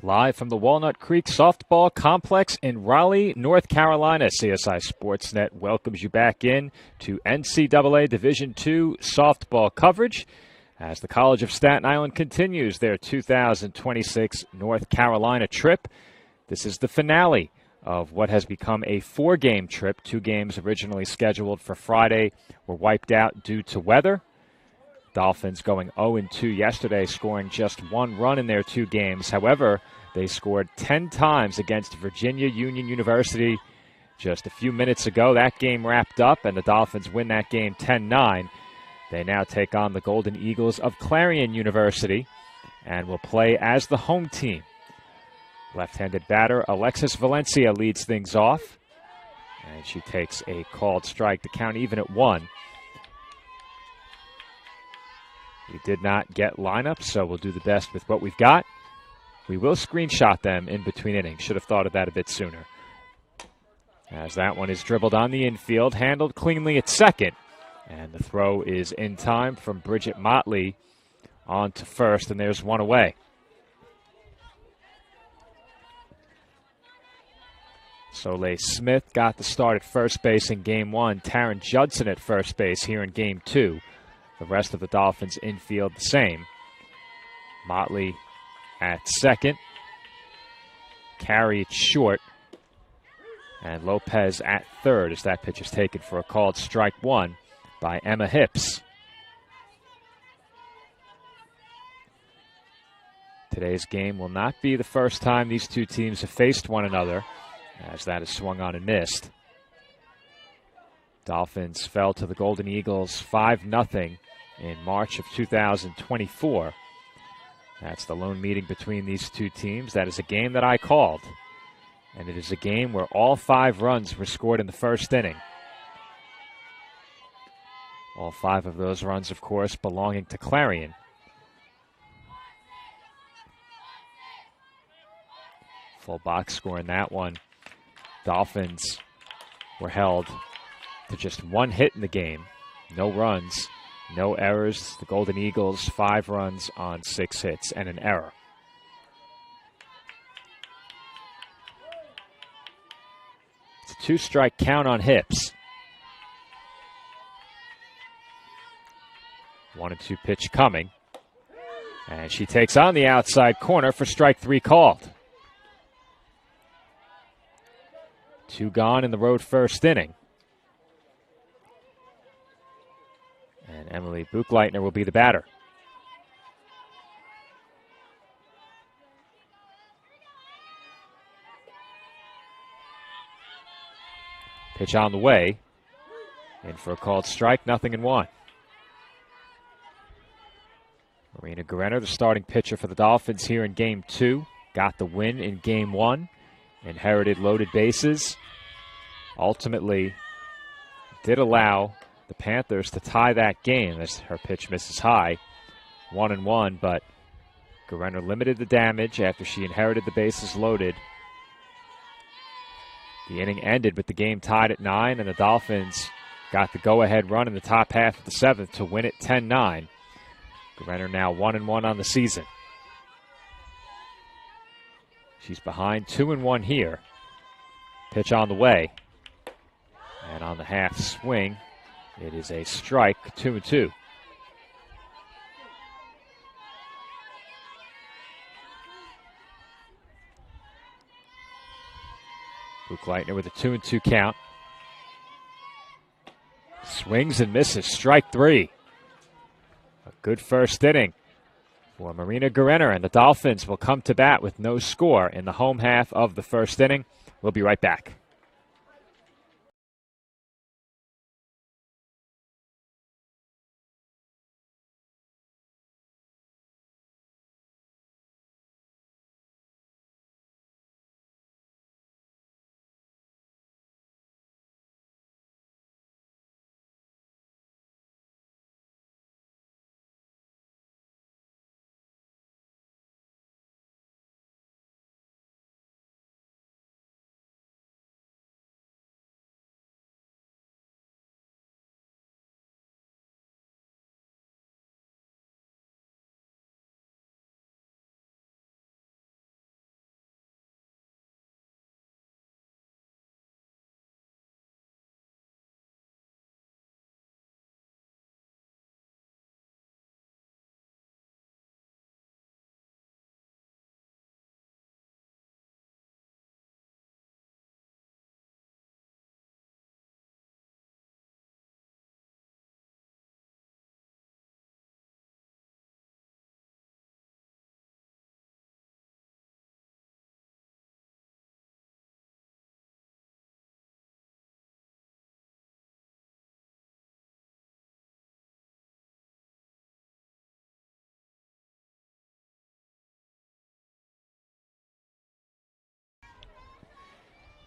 Live from the Walnut Creek Softball Complex in Raleigh, North Carolina, CSI Sportsnet welcomes you back in to NCAA Division II softball coverage as the College of Staten Island continues their 2026 North Carolina trip. This is the finale of what has become a four-game trip. Two games originally scheduled for Friday were wiped out due to weather. Dolphins going 0-2 yesterday, scoring just one run in their two games. However, they scored 10 times against Virginia Union University just a few minutes ago. That game wrapped up, and the Dolphins win that game 10-9. They now take on the Golden Eagles of Clarion University and will play as the home team. Left-handed batter Alexis Valencia leads things off, and she takes a called strike to count even at one. We did not get lineups, so we'll do the best with what we've got. We will screenshot them in between innings. Should have thought of that a bit sooner. As that one is dribbled on the infield, handled cleanly at second. And the throw is in time from Bridget Motley on to first, and there's one away. Soleil Smith got the start at first base in Game 1. Taryn Judson at first base here in Game 2. The rest of the Dolphins infield the same. Motley at second. Carried short. And Lopez at third as that pitch is taken for a called strike one by Emma Hips. Today's game will not be the first time these two teams have faced one another, as that is swung on and missed. Dolphins fell to the Golden Eagles 5-0 in March of 2024. That's the lone meeting between these two teams. That is a game that I called. And it is a game where all 5 runs were scored in the first inning. All 5 of those runs, of course, belonging to Clarion. Full box score in that one. Dolphins were held to just one hit in the game. No runs, no errors. The Golden Eagles, 5 runs on 6 hits and an error. It's a 2-strike count on Hips. 1-2 pitch coming. And she takes on the outside corner for strike 3 called. 2 gone in the road first inning. And Emily Buchleitner will be the batter. Pitch on the way. In for a called strike, 0-1. Marina Guerrero, the starting pitcher for the Dolphins here in Game 2. Got the win in Game 1. Inherited loaded bases. Ultimately did allow the Panthers to tie that game as her pitch misses high. 1-1, but Guerrero limited the damage after she inherited the bases loaded. The inning ended with the game tied at 9, and the Dolphins got the go-ahead run in the top half of the 7th to win it 10-9. Guerrero now 1-1 on the season. She's behind 2-1 here. Pitch on the way. And on the half swing, it is a strike, 2-2. Buchleitner with a 2-2 count. Swings and misses, strike 3. A good first inning for Marina Guerrero, and the Dolphins will come to bat with no score in the home half of the first inning. We'll be right back.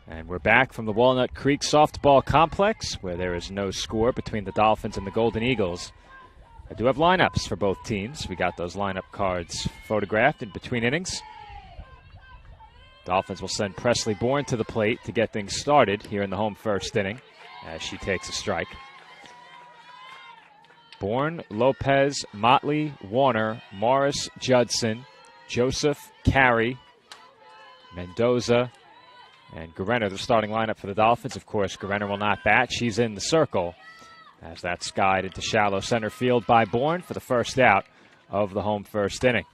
And we're back from the Walnut Creek Softball Complex, where there is no score between the Dolphins and the Golden Eagles. I do have lineups for both teams. We got those lineup cards photographed in between innings. Dolphins will send Presley Bourne to the plate to get things started here in the home first inning as she takes a strike. Bourne, Lopez, Motley, Warner, Morris, Judson, Joseph, Carey, Mendoza, and Guerrero, the starting lineup for the Dolphins. Of course, Guerrero will not bat. She's in the circle as that's skied into shallow center field by Bourne for the first out of the home first inning.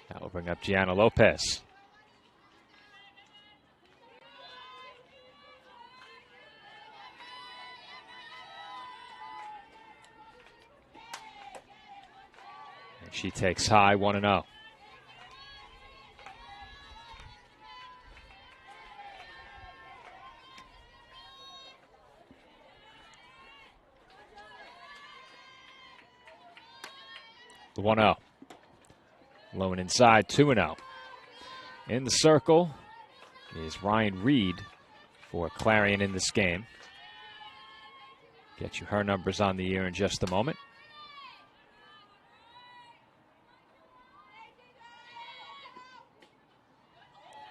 That will bring up Gianna Lopez. She takes high, 1-0. The 1-0. Low and inside, 2-0. In the circle is Ryan Reed for Clarion in this game. Get you her numbers on the year in just a moment.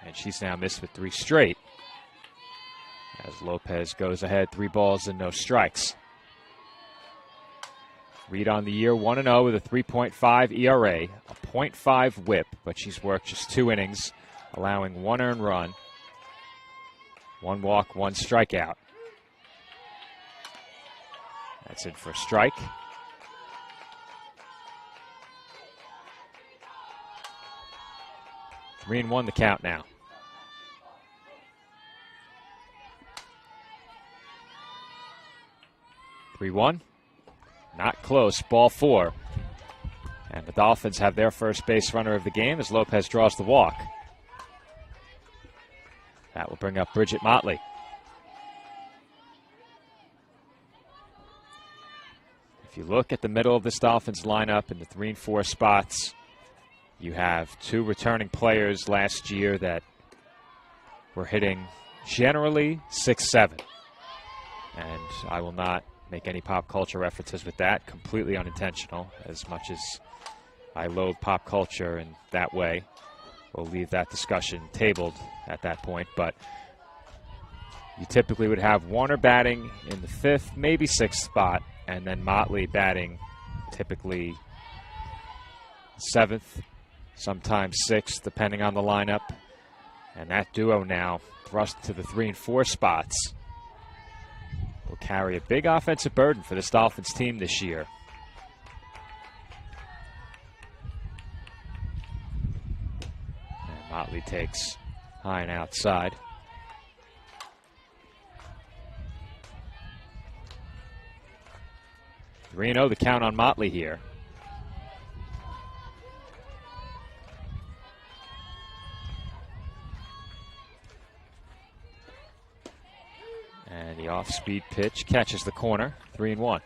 And she's now missed with 3 straight as Lopez goes ahead, 3 balls and no strikes. Reed on the year, 1-0 with a 3.5 ERA, a .5 whip, but she's worked just 2 innings, allowing 1 earned run, 1 walk, 1 strikeout. That's it for a strike. Three and 1 the count now. Three 1. Not close. Ball 4. And the Dolphins have their first base runner of the game as Lopez draws the walk. That will bring up Bridget Motley. If you look at the middle of this Dolphins lineup in the 3 and 4 spots, you have 2 returning players last year that were hitting generally 6-7. And I will not make any pop culture references with that. Completely unintentional, as much as I loathe pop culture in that way. We'll leave that discussion tabled at that point. But you typically would have Warner batting in the 5th, maybe 6th spot, and then Motley batting typically 7th, sometimes 6th, depending on the lineup. And that duo now thrust to the 3 and 4 spots will carry a big offensive burden for this Dolphins team this year. And Motley takes high and outside. Three 3-0 the count on Motley here. And the off-speed pitch catches the corner, 3-1.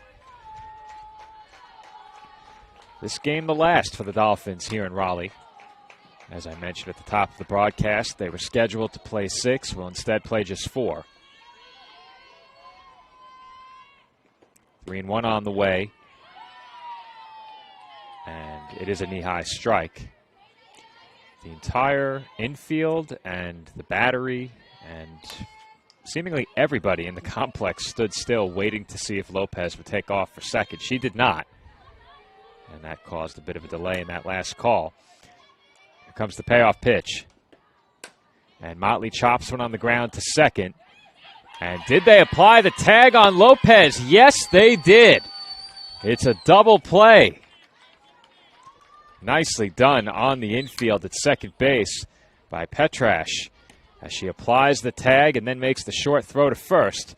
This game the last for the Dolphins here in Raleigh. As I mentioned at the top of the broadcast, they were scheduled to play 6, will instead play just 4. 3-1 on the way. And it is a knee-high strike. The entire infield and the battery and seemingly everybody in the complex stood still waiting to see if Lopez would take off for second. She did not. And that caused a bit of a delay in that last call. Here comes the payoff pitch. And Motley chops one on the ground to second. And did they apply the tag on Lopez? Yes, they did. It's a double play. Nicely done on the infield at second base by Petrash as she applies the tag and then makes the short throw to first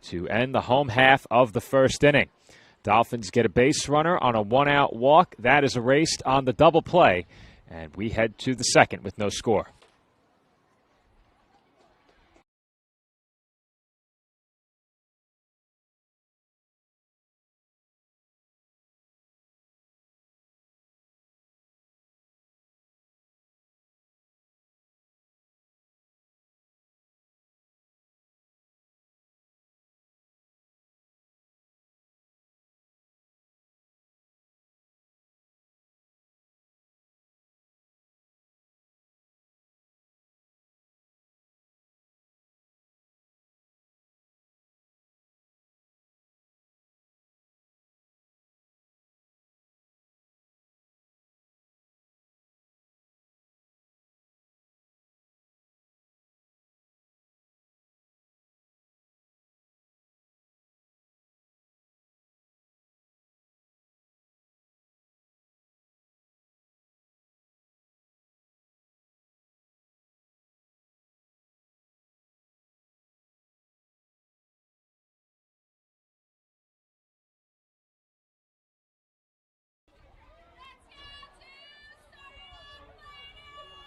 to end the home half of the first inning. Dolphins get a base runner on a 1-out walk. That is erased on the double play, and we head to the second with no score.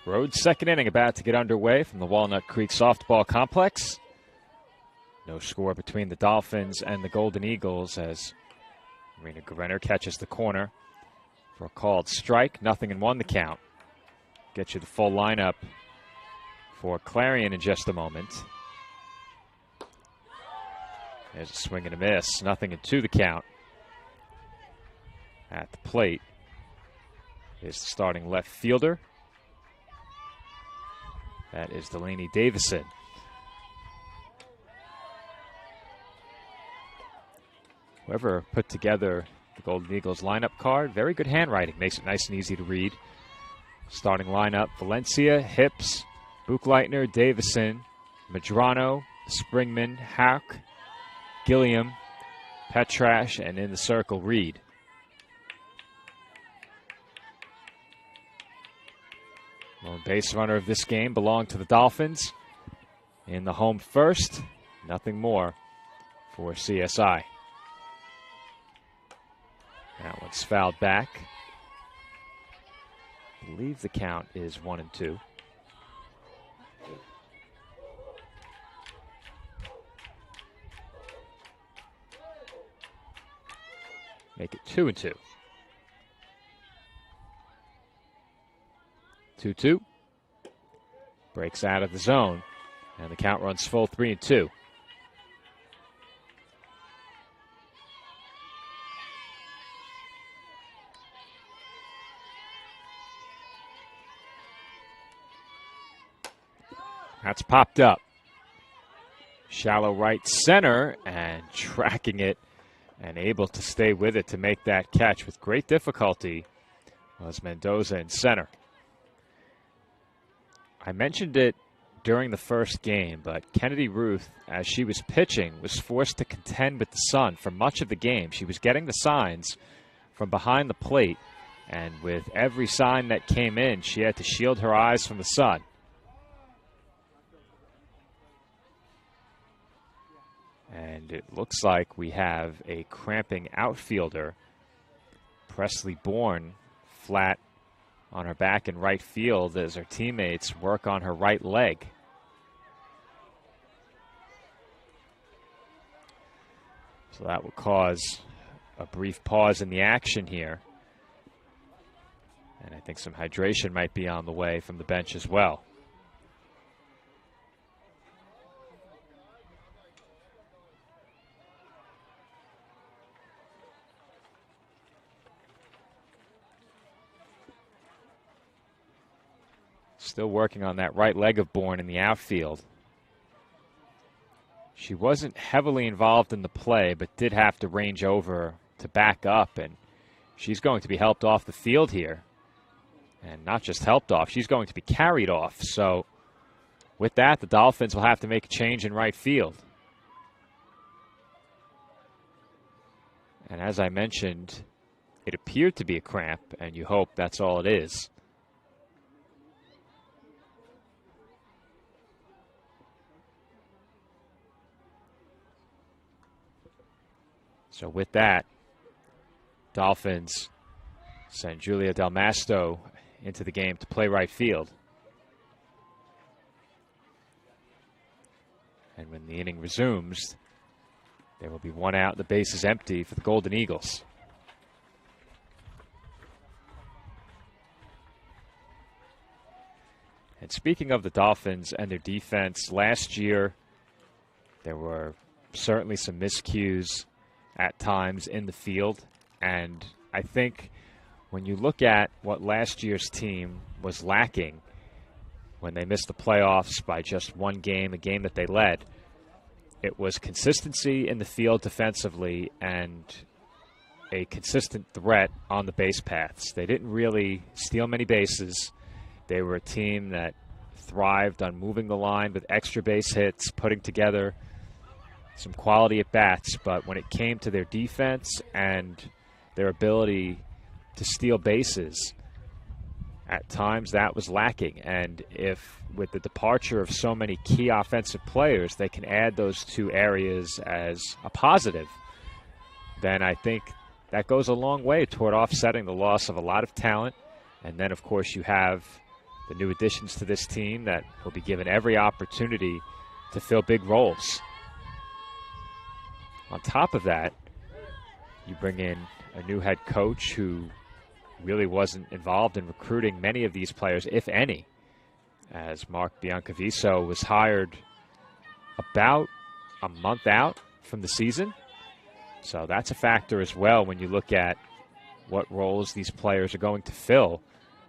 Rhodes' second inning about to get underway from the Walnut Creek Softball Complex. No score between the Dolphins and the Golden Eagles as Marina Guerrero catches the corner for a called strike. 0-1 the count. Get you the full lineup for Clarion in just a moment. There's a swing and a miss. 0-2 the count. At the plate is the starting left fielder. That is Delaney Davison. Whoever put together the Golden Eagles lineup card, very good handwriting. Makes it nice and easy to read. Starting lineup, Valencia, Hips, Buchleitner, Davison, Medrano, Springman, Hauk, Gilliam, Petrash, and in the circle, Reed. Lone base runner of this game belonged to the Dolphins. In the home first, nothing more for CSI. That one's fouled back. I believe the count is 1-2. Make it 2-2. 2-2. Breaks out of the zone, and the count runs full 3-2. That's popped up. Shallow right center and tracking it and able to stay with it to make that catch with great difficulty was Mendoza in center. I mentioned it during the first game, but Kennedy Ruth, as she was pitching, was forced to contend with the sun for much of the game. She was getting the signs from behind the plate, and with every sign that came in, she had to shield her eyes from the sun. And it looks like we have a cramping outfielder, Presley Bourne, flat on her back in right field as her teammates work on her right leg. So that will cause a brief pause in the action here. And I think some hydration might be on the way from the bench as well. Still working on that right leg of Bourne in the outfield. She wasn't heavily involved in the play, but did have to range over to back up, and she's going to be helped off the field here. And not just helped off, she's going to be carried off. So with that, the Dolphins will have to make a change in right field. And as I mentioned, it appeared to be a cramp, and you hope that's all it is. So with that, Dolphins send Julia Del Masto into the game to play right field. And when the inning resumes, there will be one out, the base is empty for the Golden Eagles. And speaking of the Dolphins and their defense, last year there were certainly some miscues at times in the field, and I think when you look at what last year's team was lacking when they missed the playoffs by just one game, a game that they led, it was consistency in the field defensively and a consistent threat on the base paths. They didn't really steal many bases. They were a team that thrived on moving the line with extra base hits, putting together some quality at bats, but when it came to their defense and their ability to steal bases, at times that was lacking. And if with the departure of so many key offensive players, they can add those two areas as a positive, then I think that goes a long way toward offsetting the loss of a lot of talent. And then, of course, you have the new additions to this team that will be given every opportunity to fill big roles. On top of that, you bring in a new head coach who really wasn't involved in recruiting many of these players, if any, as Mark Biancaviso was hired about a month out from the season. So that's a factor as well when you look at what roles these players are going to fill.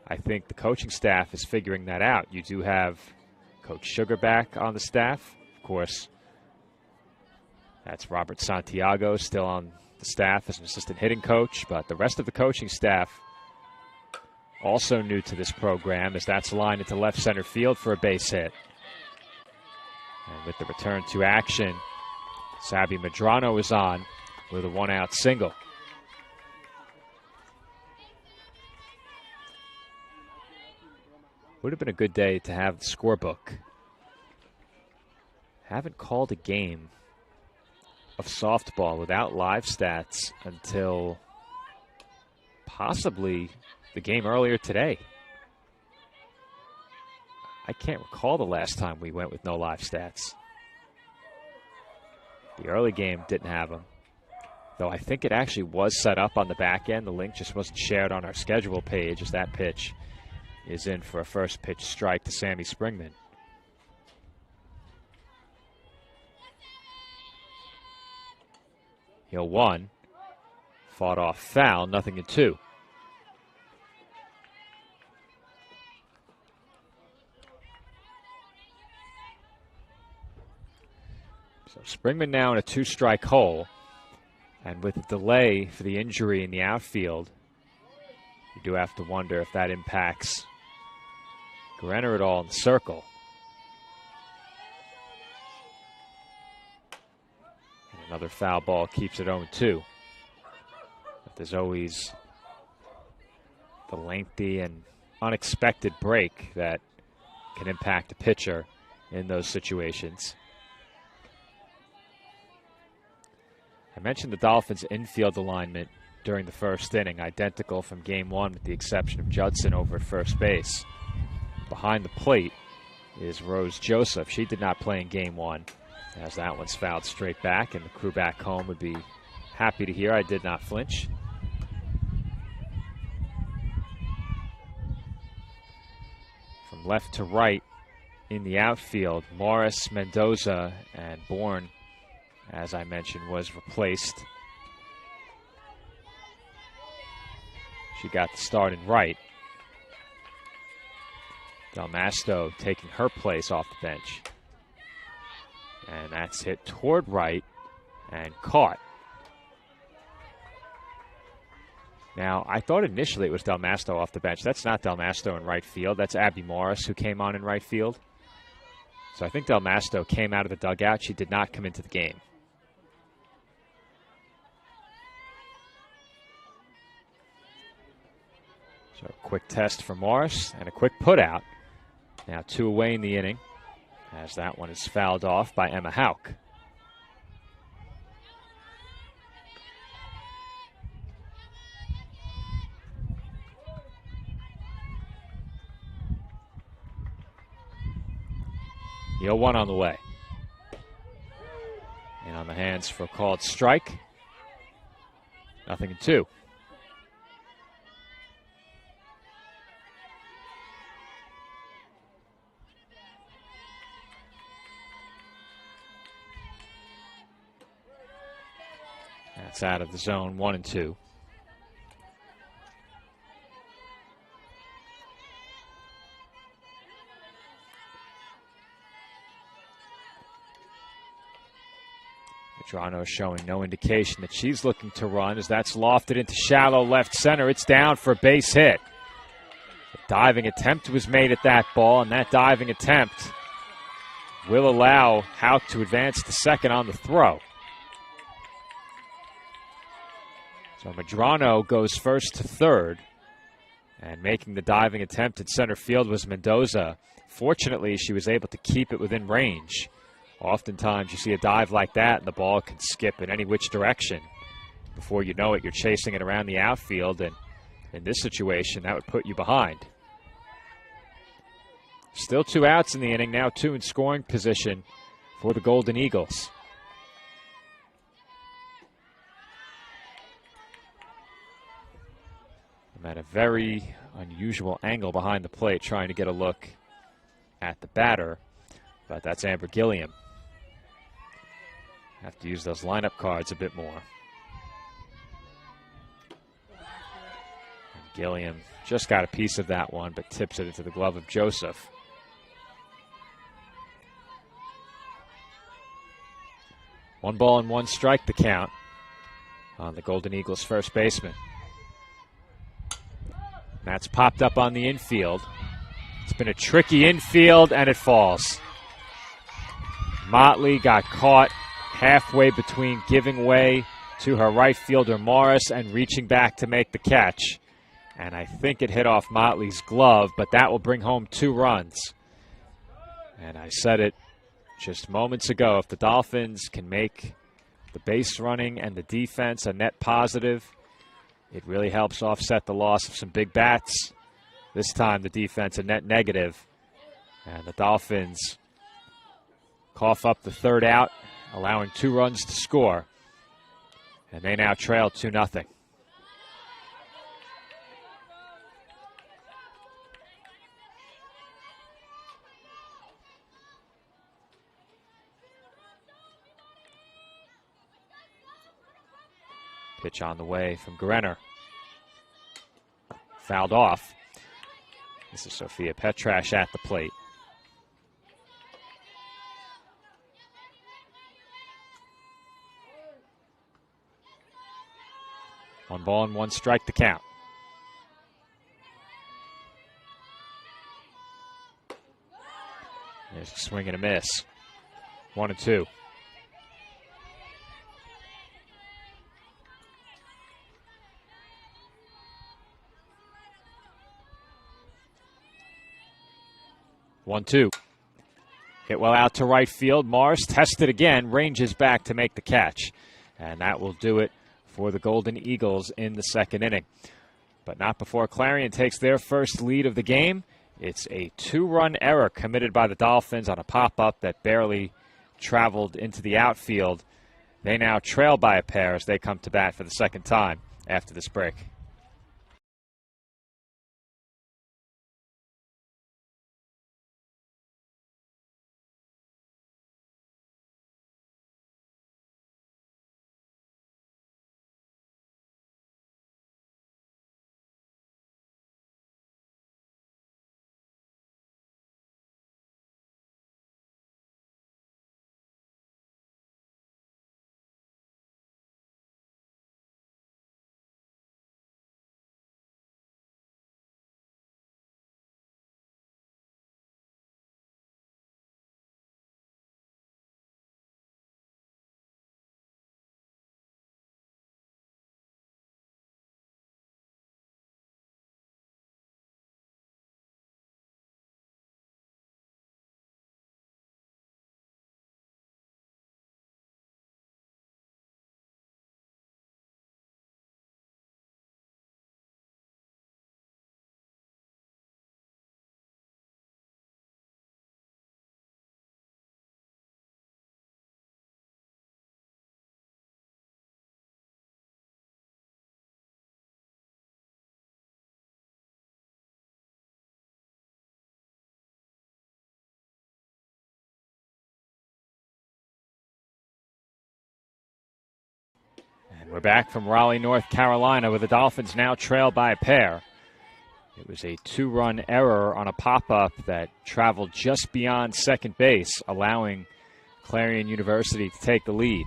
I think the coaching staff is figuring that out. You do have Coach Sugar back on the staff. Of course, that's Robert Santiago still on the staff as an assistant hitting coach, but the rest of the coaching staff also new to this program, as that's lined into left center field for a base hit. And with the return to action, Sabby Medrano is on with a one-out single. Would have been a good day to have the scorebook. Haven't called a game of softball without live stats until possibly the game earlier today. I can't recall the last time we went with no live stats. The early game didn't have them, though I think it actually was set up on the back end. The link just wasn't shared on our schedule page, as that pitch is in for a first pitch strike to Sammy Springman. He'll 1, fought off foul, 0-2. So Springman now in a 2-strike hole, and with the delay for the injury in the outfield, you do have to wonder if that impacts Guerrero at all in the circle. And another foul ball keeps it 0-2. But there's always the lengthy and unexpected break that can impact a pitcher in those situations. I mentioned the Dolphins' infield alignment during the first inning, identical from Game 1 with the exception of Judson over at first base. Behind the plate is Rose Joseph. She did not play in Game 1, as that one's fouled straight back, and the crew back home would be happy to hear I did not flinch. From left to right in the outfield, Morris, Mendoza, and Bourne, as I mentioned, was replaced. She got the start in right. Del Masto taking her place off the bench. And that's hit toward right and caught. Now, I thought initially it was Del Masto off the bench. That's not Del Masto in right field. That's Abby Morris who came on in right field. So I think Del Masto came out of the dugout. She did not come into the game. So a quick test for Morris and a quick put out. Now 2 away in the inning, as that one is fouled off by Emma Hauk. The 0-1 on the way. And on the hands for a called strike. 0-2. That's out of the zone, 1-2. Medrano showing no indication that she's looking to run, as that's lofted into shallow left center. It's down for a base hit. A diving attempt was made at that ball, and that diving attempt will allow Hauk to advance to second on the throw. So Medrano goes first to third, and making the diving attempt at center field was Mendoza. Fortunately, she was able to keep it within range. Oftentimes you see a dive like that and the ball can skip in any which direction. Before you know it, you're chasing it around the outfield, and in this situation, that would put you behind. Still 2 outs in the inning, now 2 in scoring position for the Golden Eagles. I'm at a very unusual angle behind the plate trying to get a look at the batter, but that's Amber Gilliam. Have to use those lineup cards a bit more. And Gilliam just got a piece of that one, but tips it into the glove of Joseph. One ball and 1 strike the count on the Golden Eagles first baseman. That's popped up on the infield. It's been a tricky infield, and it falls. Motley got caught halfway between giving way to her right fielder Morris and reaching back to make the catch. And I think it hit off Motley's glove, but that will bring home 2 runs. And I said it just moments ago, if the Dolphins can make the base running and the defense a net positive, it really helps offset the loss of some big bats. This time the defense a net negative. And the Dolphins cough up the 3rd out, allowing 2 runs to score. And they now trail 2-0. Pitch on the way from Grenner. Fouled off. This is Sophia Petrash at the plate. One ball and 1 strike the count. There's a swing and a miss. 1-2. One-two. Hit well out to right field. Morris tested again, ranges back to make the catch. And that will do it for the Golden Eagles in the 2nd inning. But not before Clarion takes their first lead of the game. It's a 2-run error committed by the Dolphins on a pop-up that barely traveled into the outfield. They now trail by a pair as they come to bat for the 2nd time after this break. And we're back from Raleigh, North Carolina, where the Dolphins now trail by a pair. It was a 2-run error on a pop-up that traveled just beyond second base, allowing Clarion University to take the lead.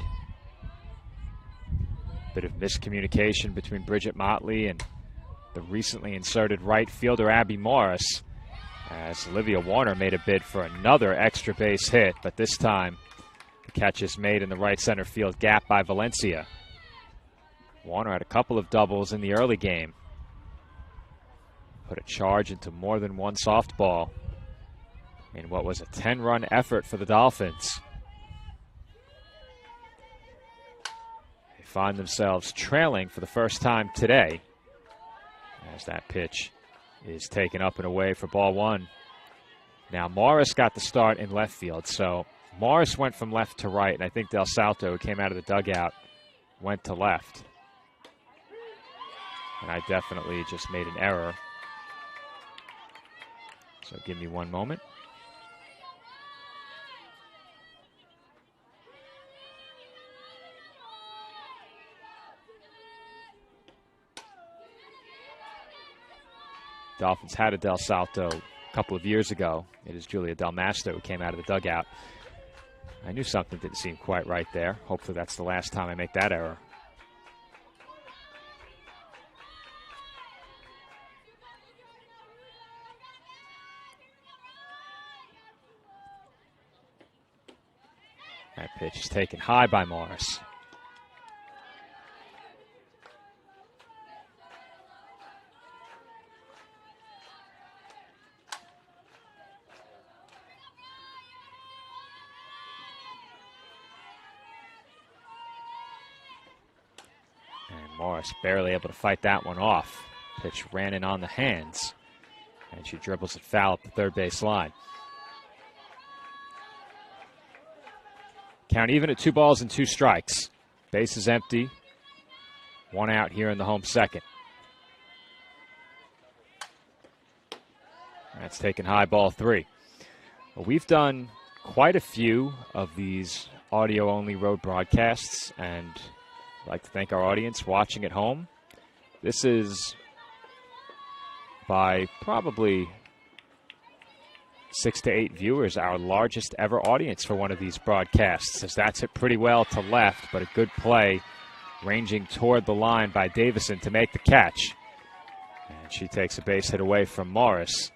Bit of miscommunication between Bridget Motley and the recently inserted right fielder Abby Morris, as Olivia Warner made a bid for another extra base hit, but this time the catch is made in the right center field gap by Valencia. Warner had a couple of doubles in the early game. Put a charge into more than one softball in what was a 10-run effort for the Dolphins. They find themselves trailing for the first time today as that pitch is taken up and away for ball 1. Now, Morris got the start in left field, so Morris went from left to right, and I think Del Salto, who came out of the dugout, went to left. And I definitely just made an error. So give me one moment. Dolphins had a Del Salto a couple of years ago. It is Julia Del Masto who came out of the dugout. I knew something didn't seem quite right there. Hopefully that's the last time I make that error. That pitch is taken high by Morris. And Morris barely able to fight that one off. Pitch ran in on the hands, and she dribbles it foul up the third base line. Count even at 2 balls and 2 strikes. Base is empty. 1 out here in the home second. That's taken high, ball 3. Well, we've done quite a few of these audio-only road broadcasts, and I'd like to thank our audience watching at home. This is by probably 6 to 8 viewers, our largest ever audience for one of these broadcasts, as that's hit pretty well to left, but a good play ranging toward the line by Davison to make the catch. And she takes a base hit away from Morris.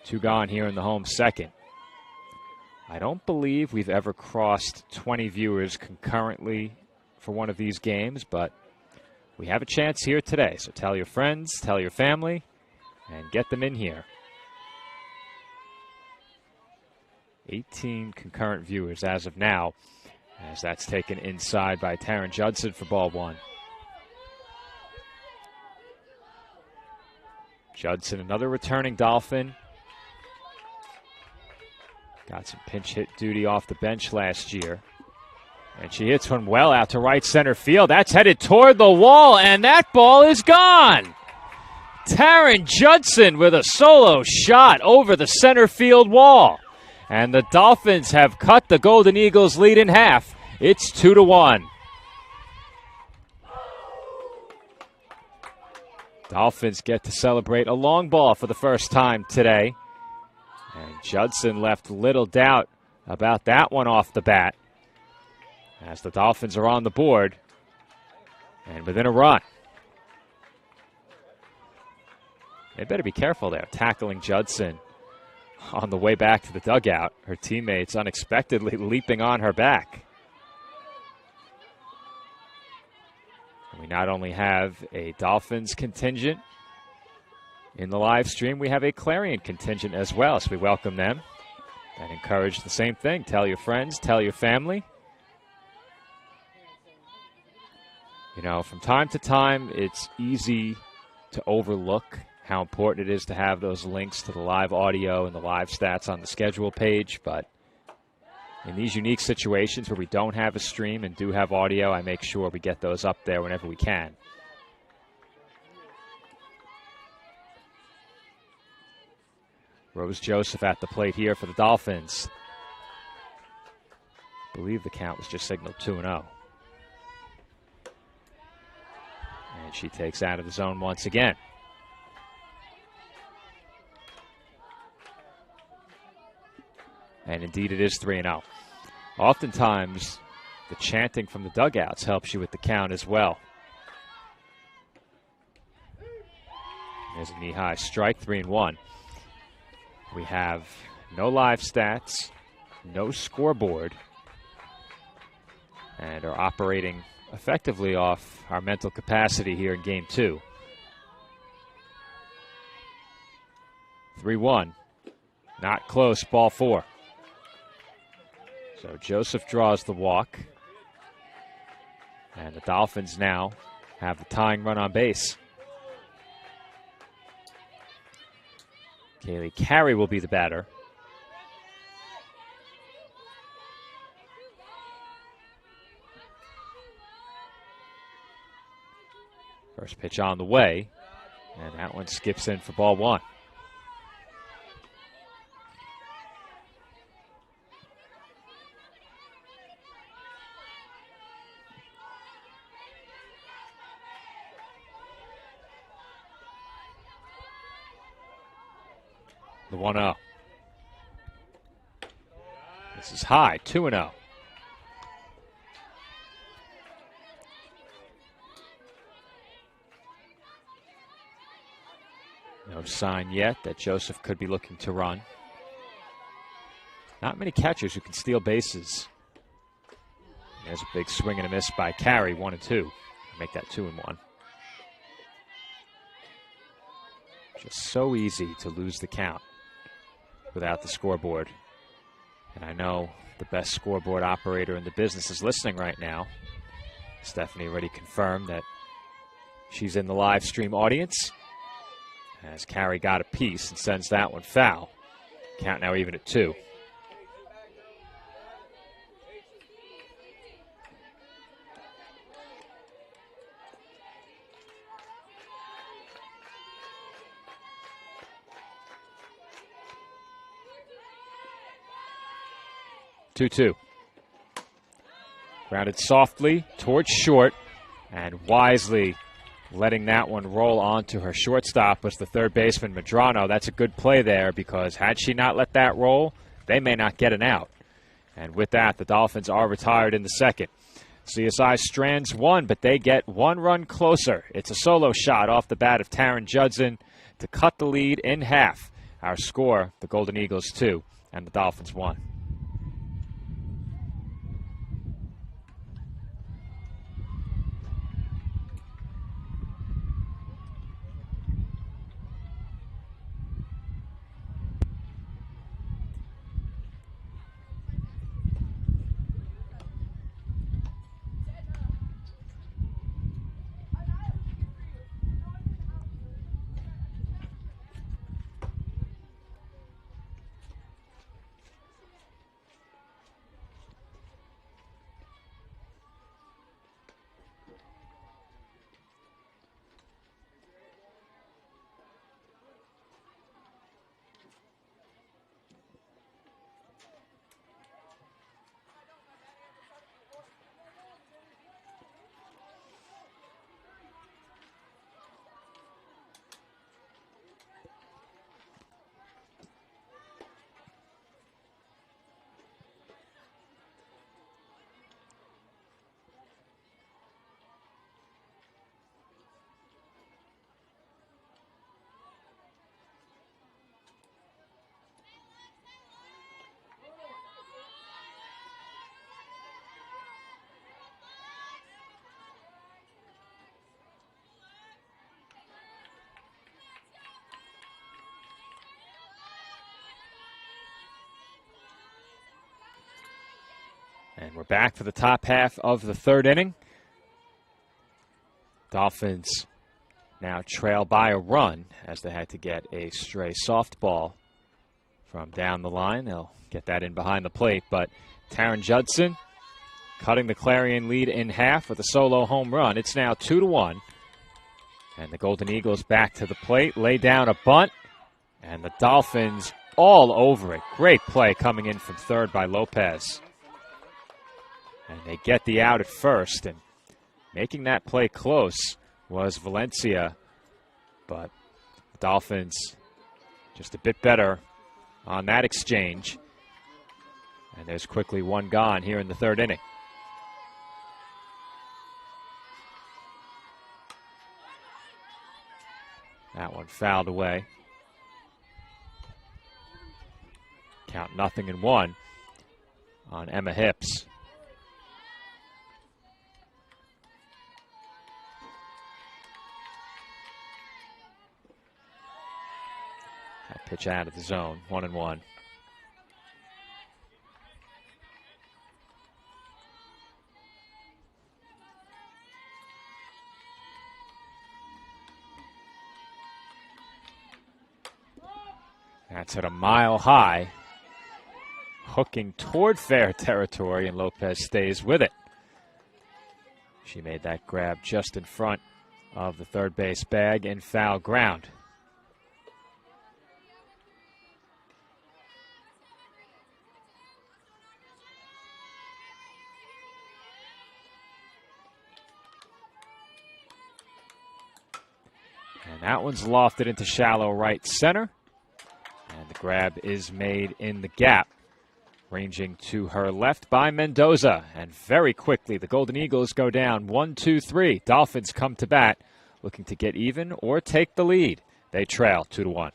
2 gone here in the home second. I don't believe we've ever crossed 20 viewers concurrently for one of these games, but we have a chance here today. So tell your friends, tell your family, and get them in here. 18 concurrent viewers as of now, as that's taken inside by Taryn Judson for ball 1. Judson, another returning Dolphin. Got some pinch hit duty off the bench last year. And she hits one well out to right center field. That's headed toward the wall, and that ball is gone. Taryn Judson with a solo shot over the center field wall. And the Dolphins have cut the Golden Eagles' lead in half. It's 2-1. Dolphins get to celebrate a long ball for the first time today. And Judson left little doubt about that one off the bat, as the Dolphins are on the board and within a run. They better be careful there, tackling Judson on the way back to the dugout. Her teammates unexpectedly leaping on her back. We not only have a Dolphins contingent in the live stream, we have a Clarion contingent as well, so we welcome them and encourage the same thing. Tell your friends, tell your family. You know, from time to time, it's easy to overlook how important it is to have those links to the live audio and the live stats on the schedule page. But in these unique situations where we don't have a stream and do have audio, I make sure we get those up there whenever we can. Rose Joseph at the plate here for the Dolphins. I believe the count was just signaled 2-0. And she takes out of the zone once again. And indeed it is 3-0. Oftentimes, the chanting from the dugouts helps you with the count as well. There's a knee-high strike, 3-1. We have no live stats, no scoreboard, and are operating effectively off our mental capacity here in Game 2. 3-1. Not close, ball 4. So Joseph draws the walk. And the Dolphins now have the tying run on base. Kaylee Carey will be the batter. First pitch on the way, and that one skips in for ball one. The 1-0. This is high, 2-0. No sign yet that Joseph could be looking to run. Not many catchers who can steal bases. There's a big swing and a miss by Carey, 1-2. Make that 2-1. Just so easy to lose the count without the scoreboard. And I know the best scoreboard operator in the business is listening right now. Stephanie already confirmed that she's in the live stream audience. As Carey got a piece and sends that one foul. Count now even at 2. Two. Grounded softly towards short, and wisely letting that one roll onto her shortstop was the third baseman, Medrano. That's a good play there, because had she not let that roll, they may not get an out. And with that, the Dolphins are retired in the second. CSI strands one, but they get one run closer. It's a solo shot off the bat of Taryn Judson to cut the lead in half. Our score, the Golden Eagles 2 and the Dolphins 1. And we're back for the top half of the third inning. Dolphins now trail by a run as they had to get a stray softball from down the line. They'll get that in behind the plate, but Taryn Judson cutting the Clarion lead in half with a solo home run. It's now 2-1. And the Golden Eagles back to the plate, lay down a bunt, and the Dolphins all over it. Great play coming in from third by Lopez. And they get the out at first, and making that play close was Valencia. But the Dolphins just a bit better on that exchange. And there's quickly one gone here in the third inning. That one fouled away. Count 0-1 on Emma Hips. That pitch out of the zone, 1-1. That's at a mile high. Hooking toward fair territory, and Lopez stays with it. She made that grab just in front of the third base bag in foul ground. And that one's lofted into shallow right center. And the grab is made in the gap. Ranging to her left by Mendoza. And very quickly, the Golden Eagles go down 1-2-3. Dolphins come to bat, looking to get even or take the lead. They trail 2-1.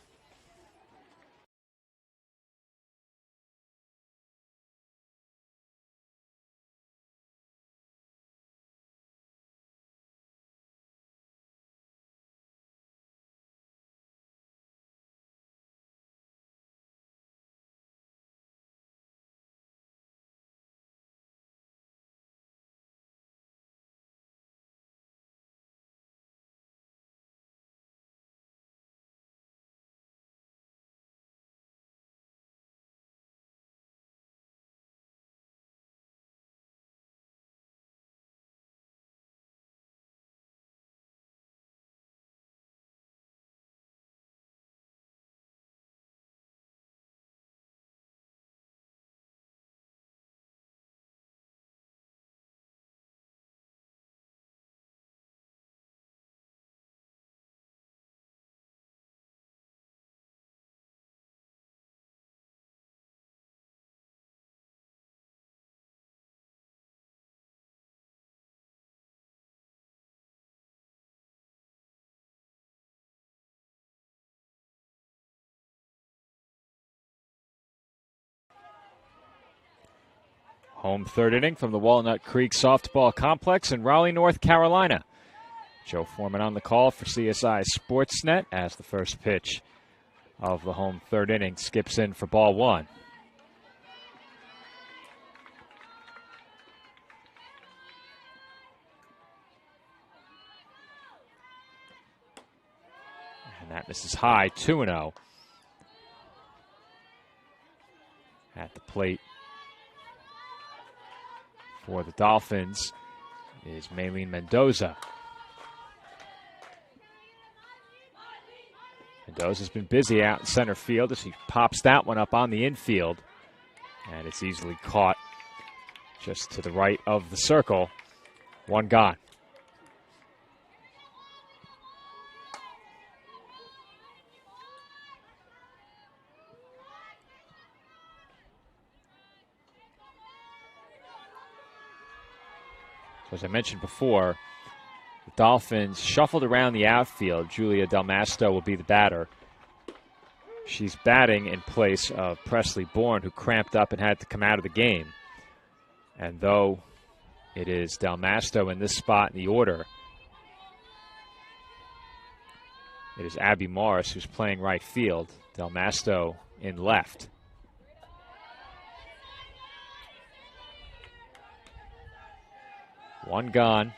Home third inning from the Walnut Creek Softball Complex in Raleigh, North Carolina. Joe Foreman on the call for CSI Sportsnet as the first pitch of the home third inning skips in for ball one. And that misses high, 2-0. At the plate for the Dolphins is Maylene Mendoza. Mendoza's been busy out in center field as he pops that one up on the infield. And it's easily caught just to the right of the circle. One gone. So as I mentioned before, the Dolphins shuffled around the outfield. Julia Del Masto will be the batter. She's batting in place of Presley Bourne, who cramped up and had to come out of the game. And though it is Del Masto in this spot in the order, it is Abby Morris who's playing right field. Del Masto in left. One gone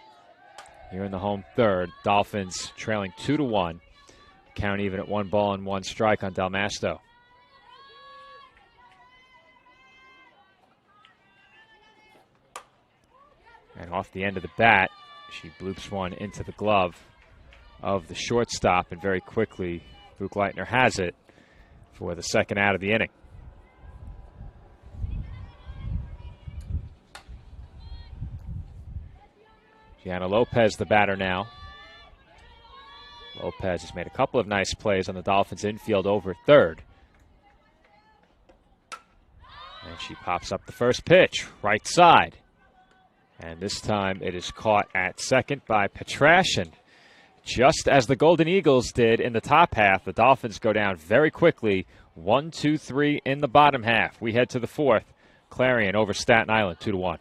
here in the home third. Dolphins trailing 2-1. Count even at 1-1 strike on Del Masto. And off the end of the bat, she bloops one into the glove of the shortstop, and very quickly, Buchleitner has it for the second out of the inning. Gianna Lopez, the batter now. Lopez has made a couple of nice plays on the Dolphins infield over third. And she pops up the first pitch, right side. And this time it is caught at second by Petrash. And just as the Golden Eagles did in the top half, the Dolphins go down very quickly, 1-2-3 in the bottom half. We head to the fourth. Clarion over Staten Island, 2-1.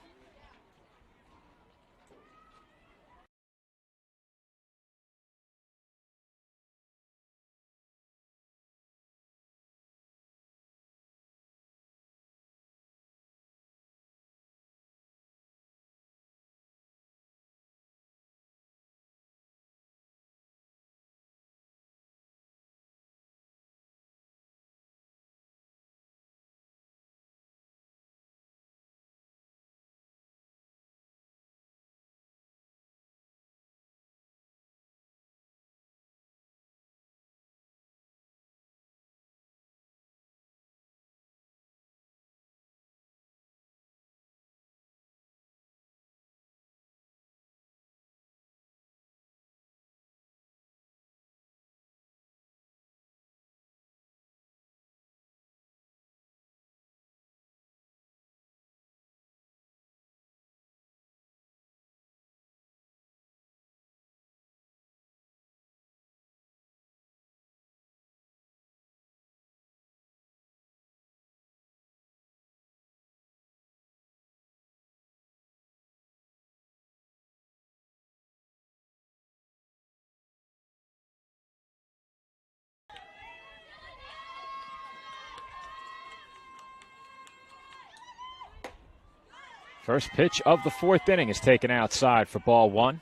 First pitch of the fourth inning is taken outside for ball one.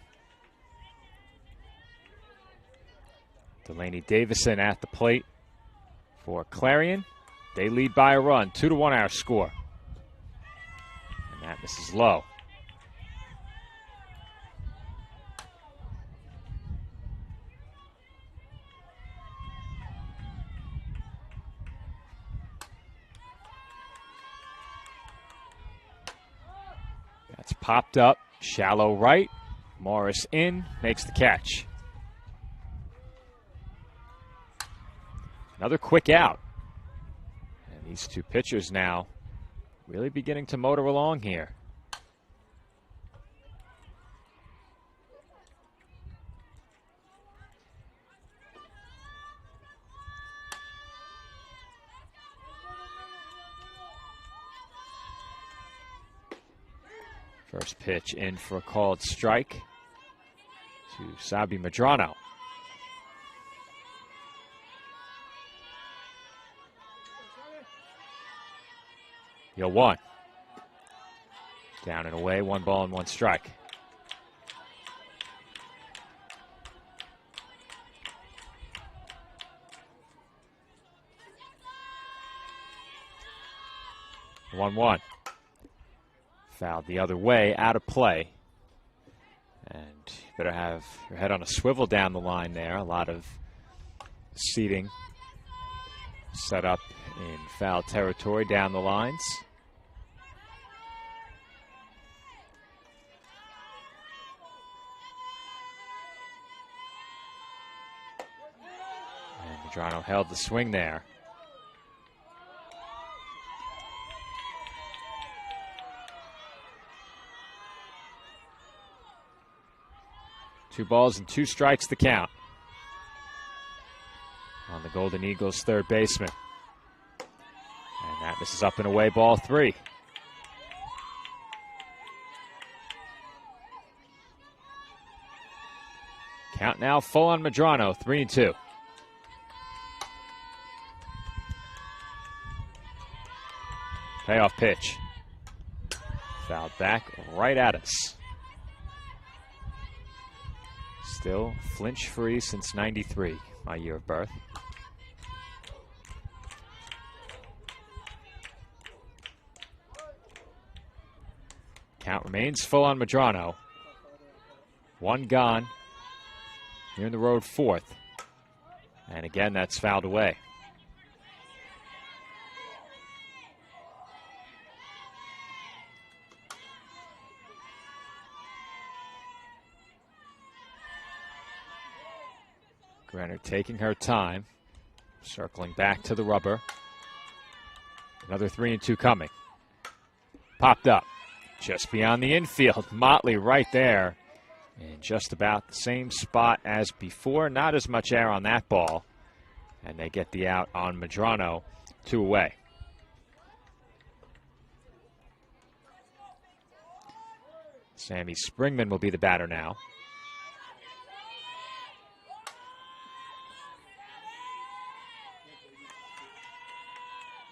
Delaney Davison at the plate for Clarion. They lead by a run, 2-1 our score. And that misses low. That's popped up, shallow right. Morris in, makes the catch. Another quick out. And these two pitchers now really beginning to motor along here. First pitch in for a called strike to Sabi Medrano. Yo, 1. Down and away, 1 ball and 1 strike. One. Fouled the other way, out of play. And you better have your head on a swivel down the line there. A lot of seating set up in foul territory down the lines. And Medrano held the swing there. Two balls and 2 strikes to count on the Golden Eagles' third baseman. And that misses up and away, ball 3. Count now full on Medrano, 3-2. Payoff pitch. Fouled back right at us. Still flinch-free since '93, my year of birth. Count remains full on Medrano. 1 gone. Here in the road, 4th. And again, that's fouled away. Grenner taking her time, circling back to the rubber. Another 3-2 coming. Popped up just beyond the infield. Motley right there in just about the same spot as before. Not as much air on that ball. And they get the out on Medrano, 2 away. Sammy Springman will be the batter now.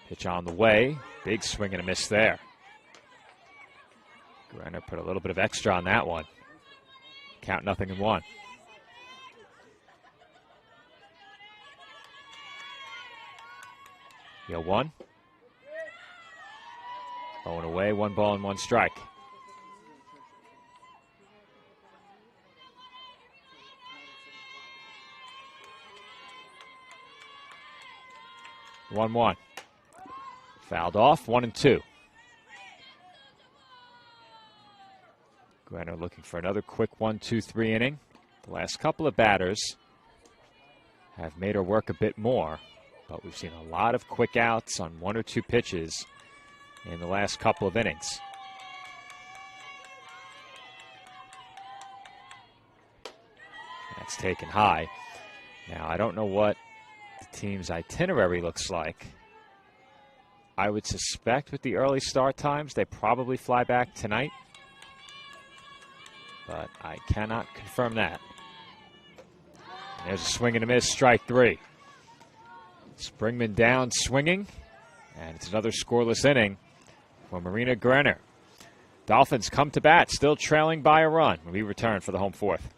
Pitch on the way. Big swing and a miss there. Grenner put a little bit of extra on that one. Count 0-1. Yo, 1. Going away, 1 ball and 1 strike. One. Fouled off, 1-2. Grenner looking for another quick 1-2-3 inning. The last couple of batters have made her work a bit more, but we've seen a lot of quick outs on 1 or 2 pitches in the last couple of innings. That's taken high. Now, I don't know what the team's itinerary looks like. I would suspect with the early start times, they probably fly back tonight. But I cannot confirm that. And there's a swing and a miss, strike 3. Springman down swinging. And it's another scoreless inning for Marina Grenner. Dolphins come to bat, still trailing by a run. We return for the home fourth.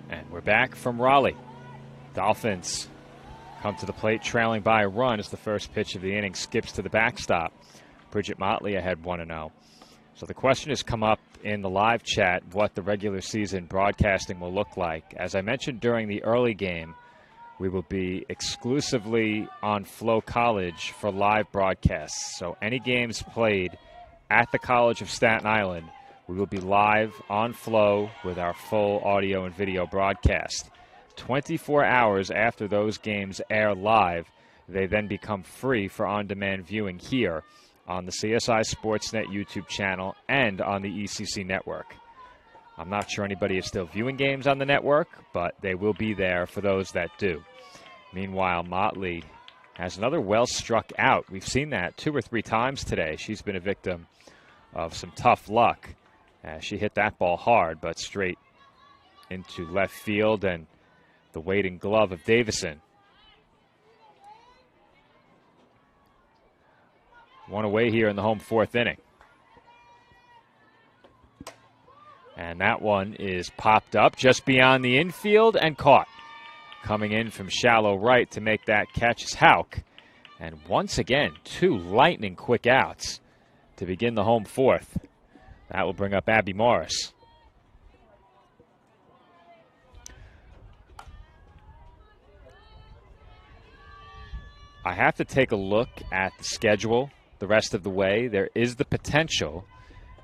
And we're back from Raleigh. Dolphins come to the plate trailing by a run as the first pitch of the inning skips to the backstop. Bridget Motley ahead 1-0. So the question has come up in the live chat what the regular season broadcasting will look like. As I mentioned during the early game, we will be exclusively on Flow College for live broadcasts. So any games played at the College of Staten Island, we will be live on Flow with our full audio and video broadcast. 24 hours after those games air live, they then become free for on-demand viewing here on the CSI Sportsnet YouTube channel and on the ECC network. I'm not sure anybody is still viewing games on the network, but they will be there for those that do. Meanwhile, Motley has another well-struck out. We've seen that 2 or 3 times today. She's been a victim of some tough luck. She hit that ball hard, but straight into left field and the waiting glove of Davison. One away here in the home fourth inning. And that one is popped up just beyond the infield and caught. Coming in from shallow right to make that catch is Houck. And once again, 2 lightning quick outs to begin the home fourth. That will bring up Abby Morris. I have to take a look at the schedule the rest of the way. There is the potential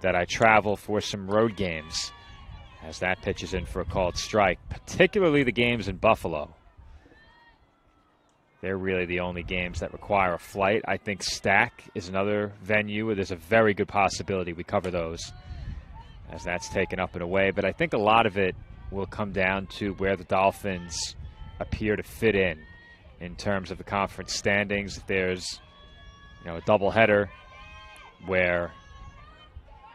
that I travel for some road games as that pitch is in for a called strike, particularly the games in Buffalo. They're really the only games that require a flight. I think Stack is another venue where there's a very good possibility we cover those as that's taken up and away. But I think a lot of it will come down to where the Dolphins appear to fit in terms of the conference standings. If there's a doubleheader where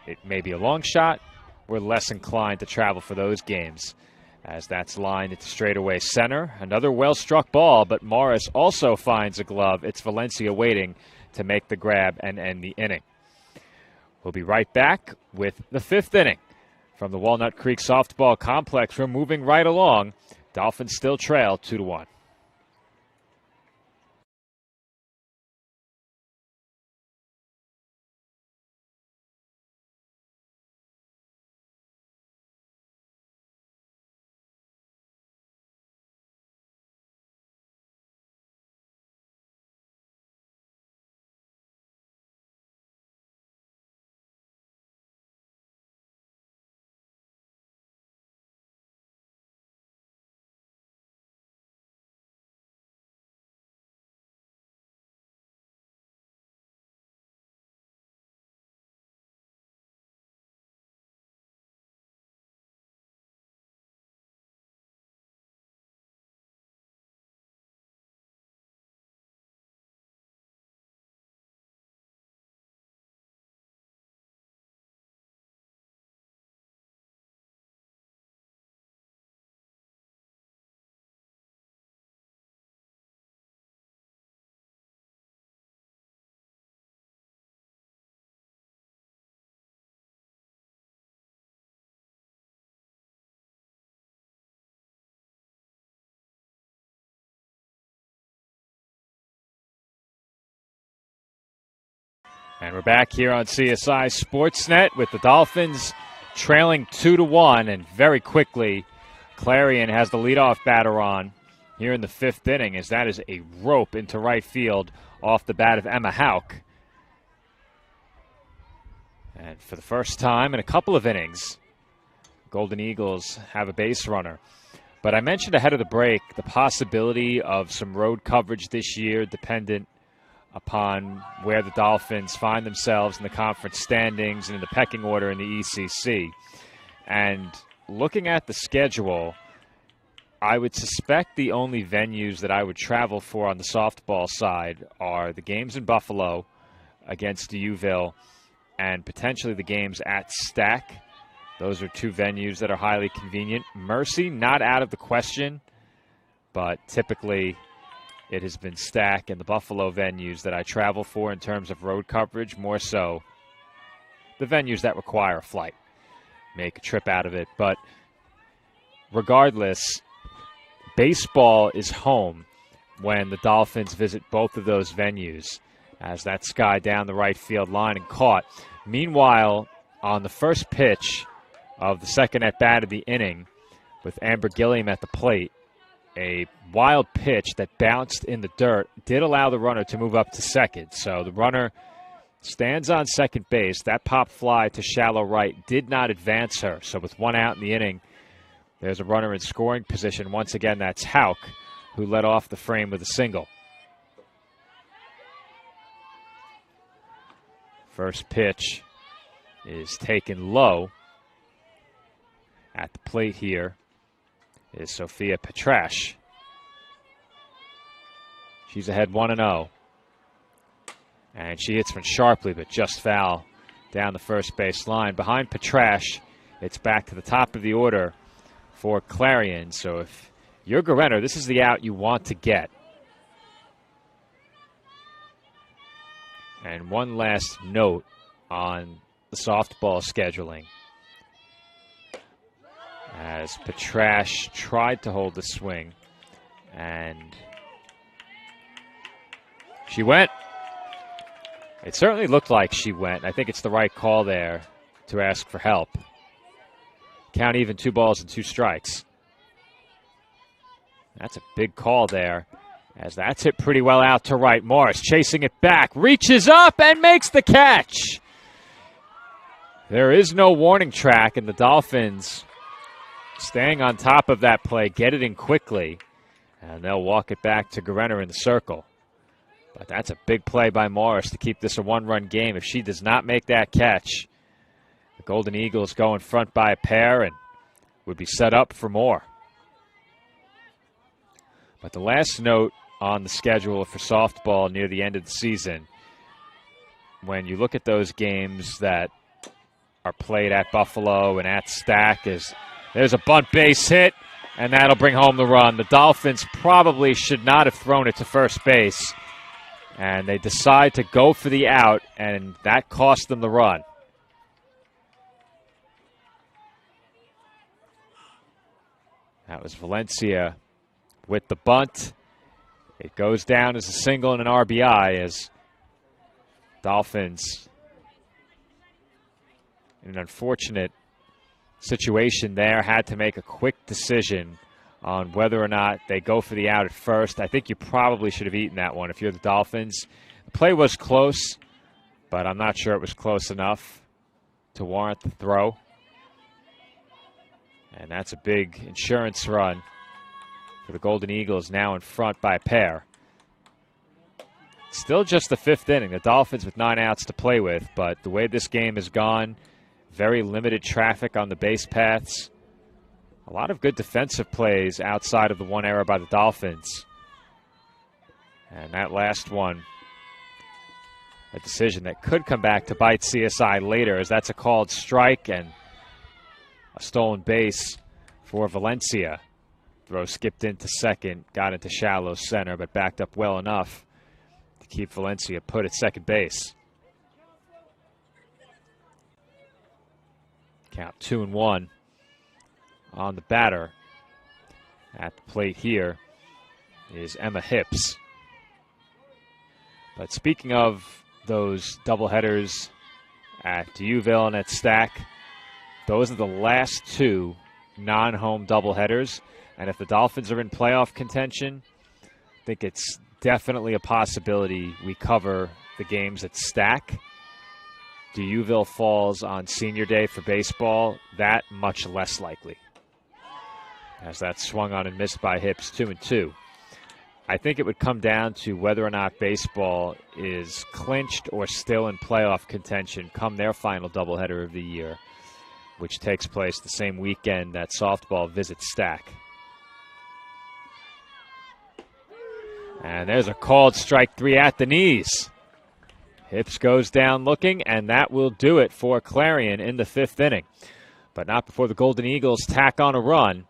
it may be a long shot, we're less inclined to travel for those games as that's lined into straightaway center. Another well-struck ball, but Morris also finds a glove. It's Valencia waiting to make the grab and end the inning. We'll be right back with the 5th inning from the Walnut Creek Softball Complex. We're moving right along. Dolphins still trail 2-1. And we're back here on CSI Sportsnet with the Dolphins trailing 2-1, and very quickly Clarion has the leadoff batter on here in the 5th inning, as that is a rope into right field off the bat of Emma Hauk. And for the first time in a couple of innings, Golden Eagles have a base runner. But I mentioned ahead of the break the possibility of some road coverage this year, dependent upon where the Dolphins find themselves in the conference standings and in the pecking order in the ECC. And looking at the schedule, I would suspect the only venues that I would travel for on the softball side are the games in Buffalo against Duville and potentially the games at Stack. Those are 2 venues that are highly convenient. Mercy, not out of the question, but typically it has been Stack and the Buffalo venues that I travel for in terms of road coverage, more so the venues that require a flight. Make a trip out of it. But regardless, baseball is home when the Dolphins visit both of those venues, as that sky down the right field line and caught. Meanwhile, on the first pitch of the second at-bat of the inning, with Amber Gilliam at the plate, a wild pitch that bounced in the dirt did allow the runner to move up to second. So the runner stands on second base. That pop fly to shallow right did not advance her. So with 1 out in the inning, there's a runner in scoring position. Once again, that's Hauk, who led off the frame with a single. First pitch is taken low. At the plate here is Sophia Petrash. She's ahead 1-0. And she hits one sharply, but just foul down the first base line. Behind Petrash, it's back to the top of the order for Clarion. So if you're Guerrero, this is the out you want to get. And one last note on the softball scheduling. As Petrash tried to hold the swing, and she went. It certainly looked like she went. I think it's the right call there to ask for help. Count even, 2 balls and 2 strikes. That's a big call there, as that's hit pretty well out to right. Morris chasing it back, reaches up and makes the catch. There is no warning track, and the Dolphins staying on top of that play, get it in quickly, and they'll walk it back to Guerrero in the circle. But that's a big play by Morris to keep this a 1-run game. If she does not make that catch, the Golden Eagles go in front by a pair and would be set up for more. But the last note on the schedule for softball near the end of the season, when you look at those games that are played at Buffalo and at Stack, is there's a bunt base hit, and that'll bring home the run. The Dolphins probably should not have thrown it to first base, and they decide to go for the out, and that cost them the run. That was Valencia with the bunt. It goes down as a single and an RBI, as Dolphins, in an unfortunate situation there, had to make a quick decision on whether or not they go for the out at first. I think you probably should have eaten that one if you're the Dolphins. The play was close, but I'm not sure it was close enough to warrant the throw. And that's a big insurance run for the Golden Eagles, now in front by a pair. Still just the 5th inning. The Dolphins with 9 outs to play with, but the way this game has gone, very limited traffic on the base paths. A lot of good defensive plays outside of the one error by the Dolphins. And that last one, a decision that could come back to bite CSI later, as that's a called strike and a stolen base for Valencia. Throw skipped into second, got into shallow center, but backed up well enough to keep Valencia put at second base. Count 2-1 on the batter. At the plate here is Emma Hips. But speaking of those doubleheaders at Duville and at Stack, those are the last two non-home doubleheaders. And if the Dolphins are in playoff contention, I think it's definitely a possibility we cover the games at Stack. Duville falls on senior day for baseball, that much less likely, as that swung on and missed by hips 2-2. I think it would come down to whether or not baseball is clinched or still in playoff contention come their final doubleheader of the year, which takes place the same weekend that softball visits Stack. And there's a called strike 3 at the knees. Hips goes down looking, and that will do it for Clarion in the 5th inning. But not before the Golden Eagles tack on a run.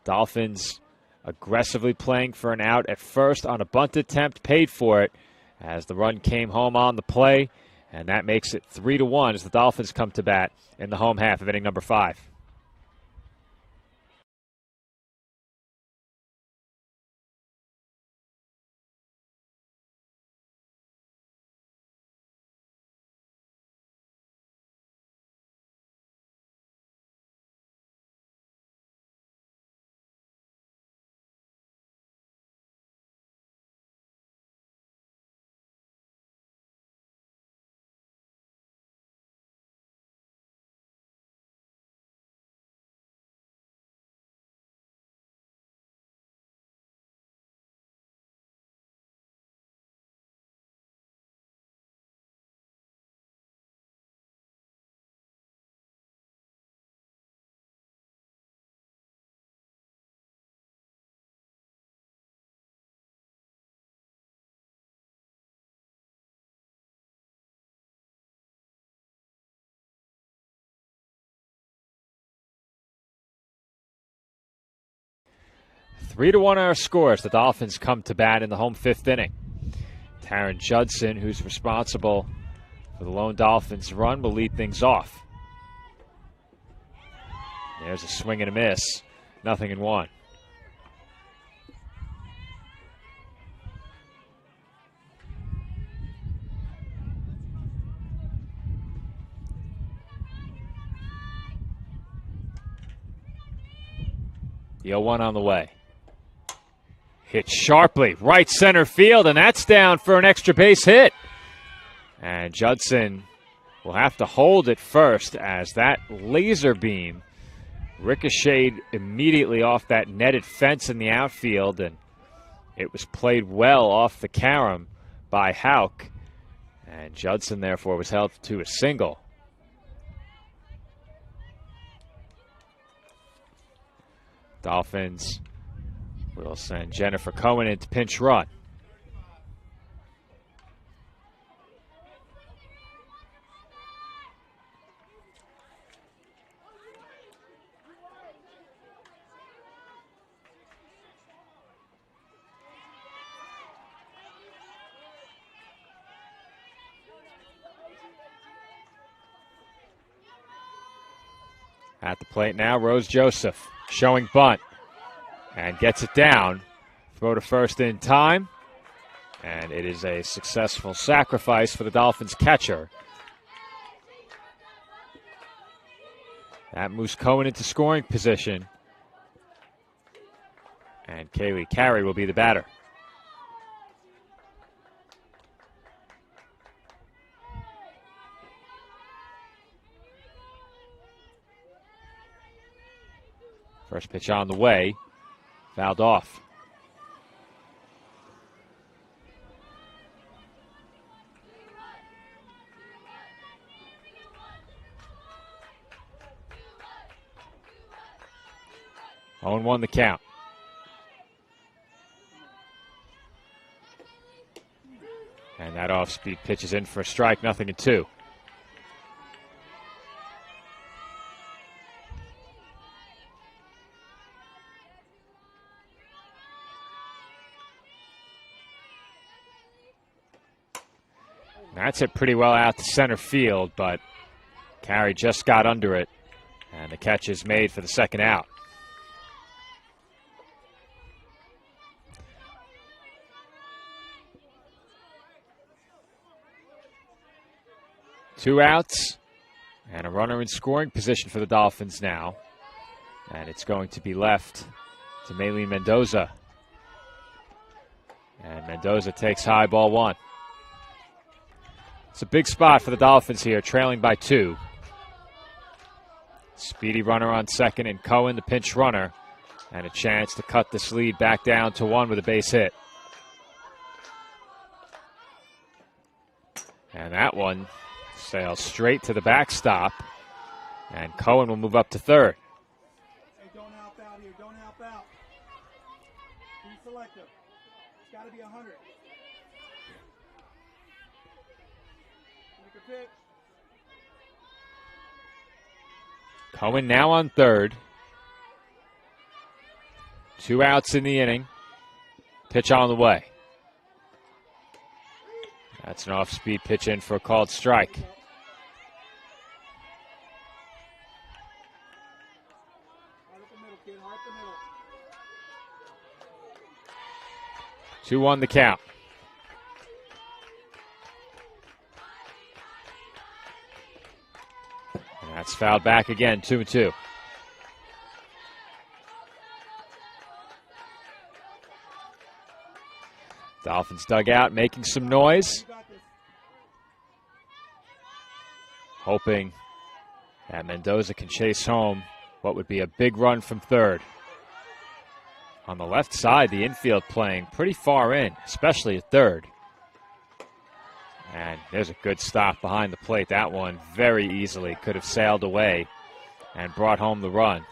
Dolphins aggressively playing for an out at first on a bunt attempt, paid for it as the run came home on the play, and that makes it 3-1 as the Dolphins come to bat in the home half of inning number 5. Three to 1 our scores. The Dolphins come to bat in the home 5th inning. Taron Judson, who's responsible for the lone Dolphins run, will lead things off. There's a swing and a miss. 0-1. The 0-1 on the way. Hit sharply, right center field, and that's down for an extra base hit. And Judson will have to hold it first as that laser beam ricocheted immediately off that netted fence in the outfield, and it was played well off the carom by Houck. And Judson, therefore, was held to a single. Dolphins will send Jennifer Cohen into pinch run. At the plate now, Rose Joseph showing bunt and gets it down. Throw to first in time, and it is a successful sacrifice for the Dolphins catcher. That moves Cohen into scoring position, and Kaylee Carey will be the batter. First pitch on the way, fouled off. Owen won the count. And that off-speed pitch is in for a strike, 0-2. That's hit pretty well out to center field, but Carey just got under it, and the catch is made for the second out. 2 outs and a runner in scoring position for the Dolphins now. And it's going to be left to Maylene Mendoza. And Mendoza takes high, ball 1. It's a big spot for the Dolphins here, trailing by 2. Speedy runner on second, and Cohen, the pinch runner, and a chance to cut this lead back down to 1 with a base hit. And that one sails straight to the backstop, and Cohen will move up to third. Hey, don't help out here. Don't help out. Be selective. It's got to be 100. Make a pitch. Cohen now on third. 2 outs in the inning. Pitch on the way. That's an off-speed pitch in for a called strike. Hard up the middle, kid. Hard up the 2-1 middle. the count. And that's fouled back again, 2-2. Dolphins dugout making some noise, hoping that Mendoza can chase home what would be a big run from third. On the left side, the infield playing pretty far in, especially at third. And there's a good stop behind the plate. That one very easily could have sailed away and brought home the run.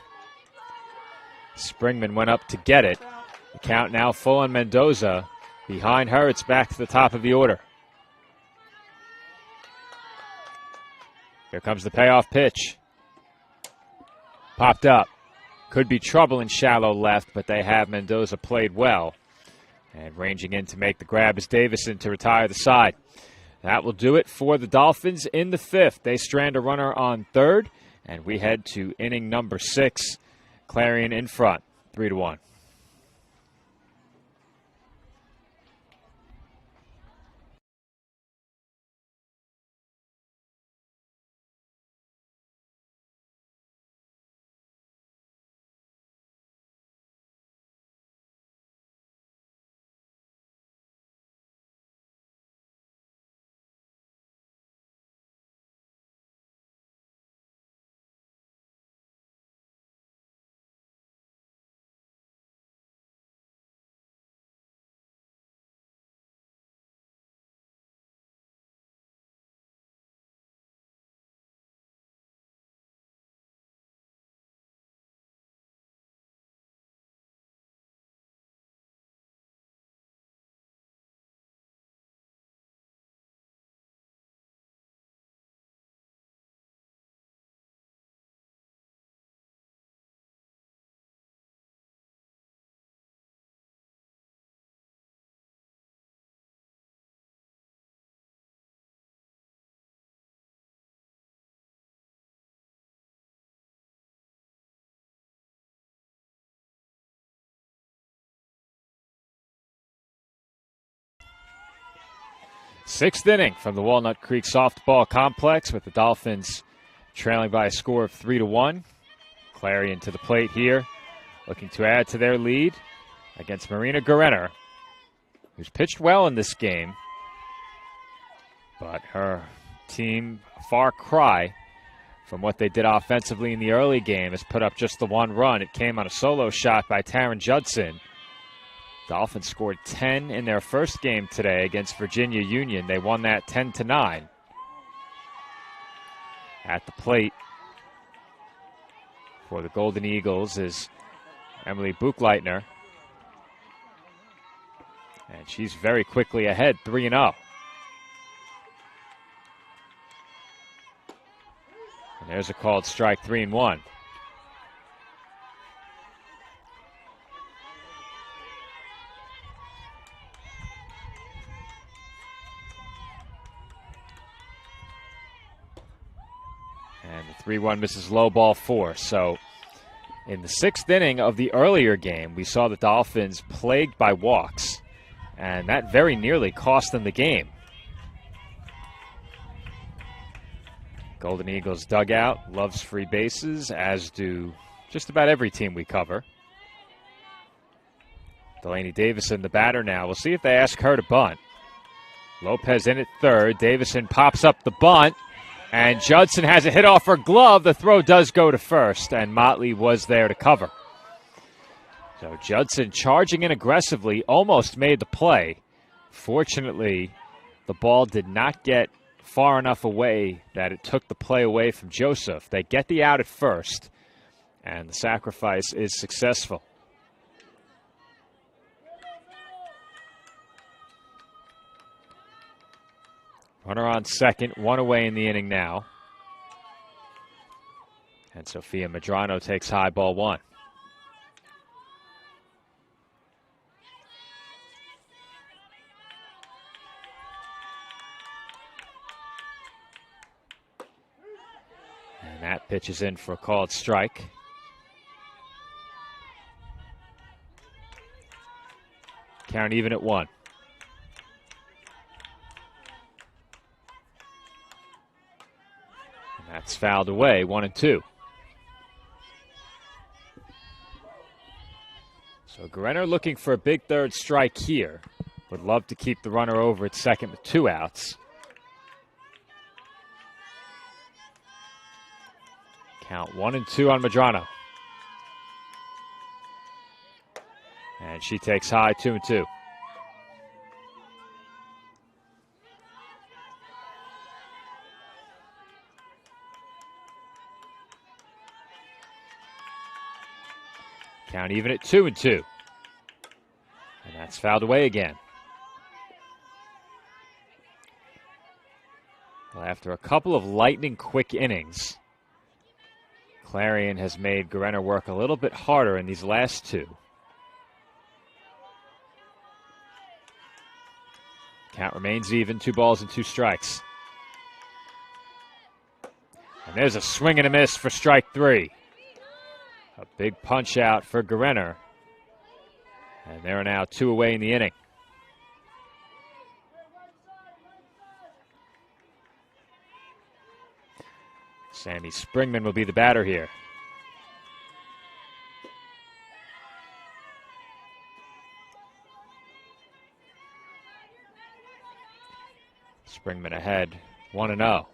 Springman went up to get it. The count now full on Mendoza. Behind her, it's back to the top of the order. Here comes the payoff pitch. Popped up. Could be trouble in shallow left, but they have Mendoza played well. And ranging in to make the grab is Davison to retire the side. That will do it for the Dolphins in the 5th. They strand a runner on third, and we head to inning number 6. Clarion in front, 3-1. Sixth inning from the Walnut Creek Softball Complex with the Dolphins trailing by a score of 3-1. Clarion to the plate here, looking to add to their lead against Marina Guerenner, who's pitched well in this game, but her team, a far cry from what they did offensively in the early game, has put up just the 1 run. It came on a solo shot by Taryn Judson. Dolphins scored 10 in their first game today against Virginia Union. They won that 10-9. At the plate for the Golden Eagles is Emily Buchleitner. And she's very quickly ahead, 3-0. And there's a called strike, 3-1. And the 3-1 misses low, ball 4. So in the 6th inning of the earlier game, we saw the Dolphins plagued by walks, and that very nearly cost them the game. Golden Eagles dugout loves free bases, as do just about every team we cover. Delaney Davison, the batter now. We'll see if they ask her to bunt. Lopez in at third. Davison pops up the bunt, and Judson has a hit off her glove. The throw does go to first, and Motley was there to cover. So Judson charging in aggressively, almost made the play. Fortunately, the ball did not get far enough away that it took the play away from Joseph. They get the out at first, and the sacrifice is successful. Runner on second, one away in the inning now. And Sophia Medrano takes high, ball one. And that pitch is in for a called strike. Count even at one. And that's fouled away, 1-2. So Guerrero looking for a big third strike here. Would love to keep the runner over at second with 2 outs. Count 1-2 on Medrano. And she takes high, 2-2. Count even at 2-2. And that's fouled away again. Well, after a couple of lightning quick innings, Clarion has made Guerrero work a little bit harder in these last 2. Count remains even, 2 balls and 2 strikes. And there's a swing and a miss for strike 3. A big punch out for Guerrero. And there are now 2 away in the inning. Sammy Springman will be the batter here. Springman ahead, 1-0.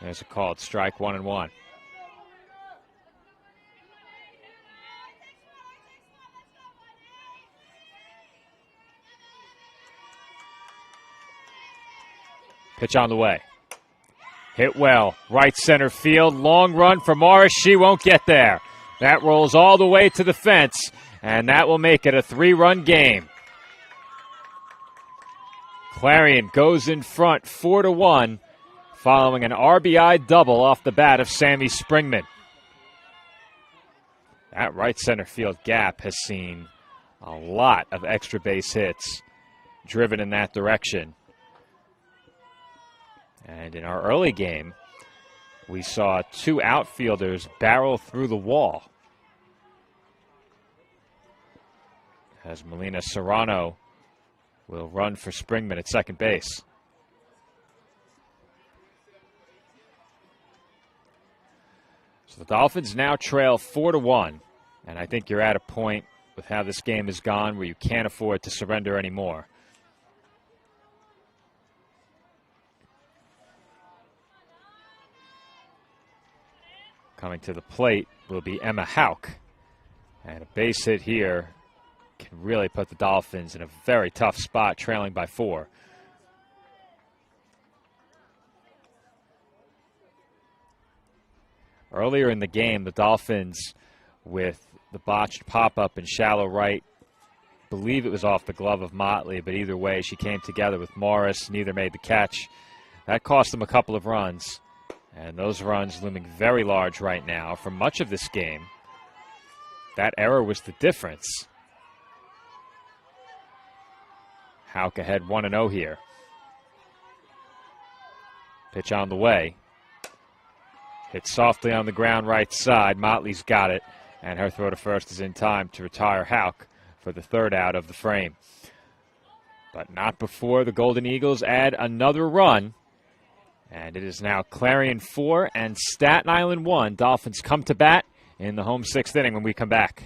There's a called strike, 1-1. Pitch on the way. Hit well. Right center field. Long run for Morris. She won't get there. That rolls all the way to the fence, and that will make it a 3-run game. Clarion goes in front 4-1 following an RBI double off the bat of Sammy Springman. That right center field gap has seen a lot of extra base hits driven in that direction. And in our early game, we saw 2 outfielders barrel through the wall as Melina Serrano will run for Springman at second base. So the Dolphins now trail 4-1, and I think you're at a point with how this game has gone where you can't afford to surrender anymore. Coming to the plate will be Emma Hauk. And a base hit here can really put the Dolphins in a very tough spot, trailing by 4. Earlier in the game, the Dolphins, with the botched pop-up in shallow right, believe it was off the glove of Motley, but either way, she came together with Morris. Neither made the catch. That cost them a couple of runs. And those runs looming very large right now. For much of this game, that error was the difference. Hauk ahead 1-0 here. Pitch on the way. Hit softly on the ground right side. Motley's got it. And her throw to first is in time to retire Hauk for the third out of the frame. But not before the Golden Eagles add another run. And it is now Clarion 4 and Staten Island 1. Dolphins come to bat in the home sixth inning when we come back.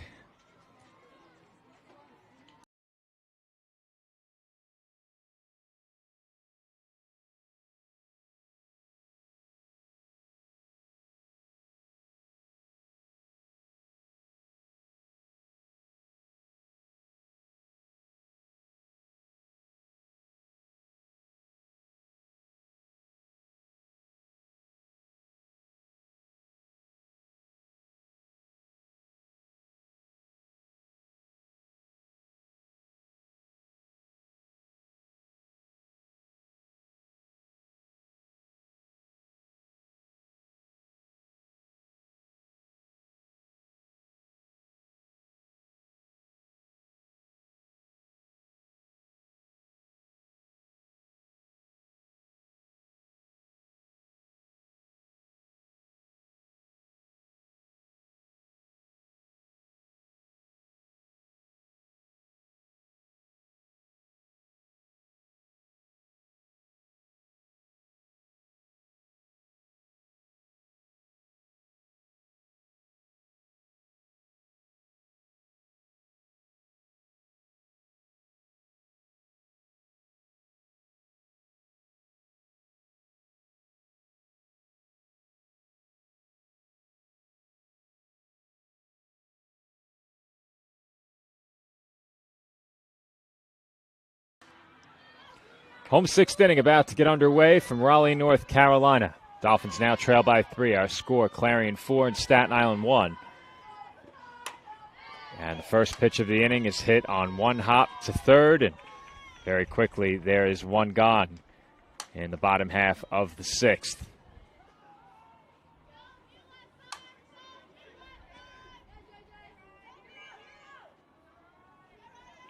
Home sixth inning about to get underway from Raleigh, North Carolina. Dolphins now trail by 3. Our score, Clarion 4 and Staten Island 1. And the first pitch of the inning is hit on one hop to third, and very quickly there is one gone in the bottom half of the sixth.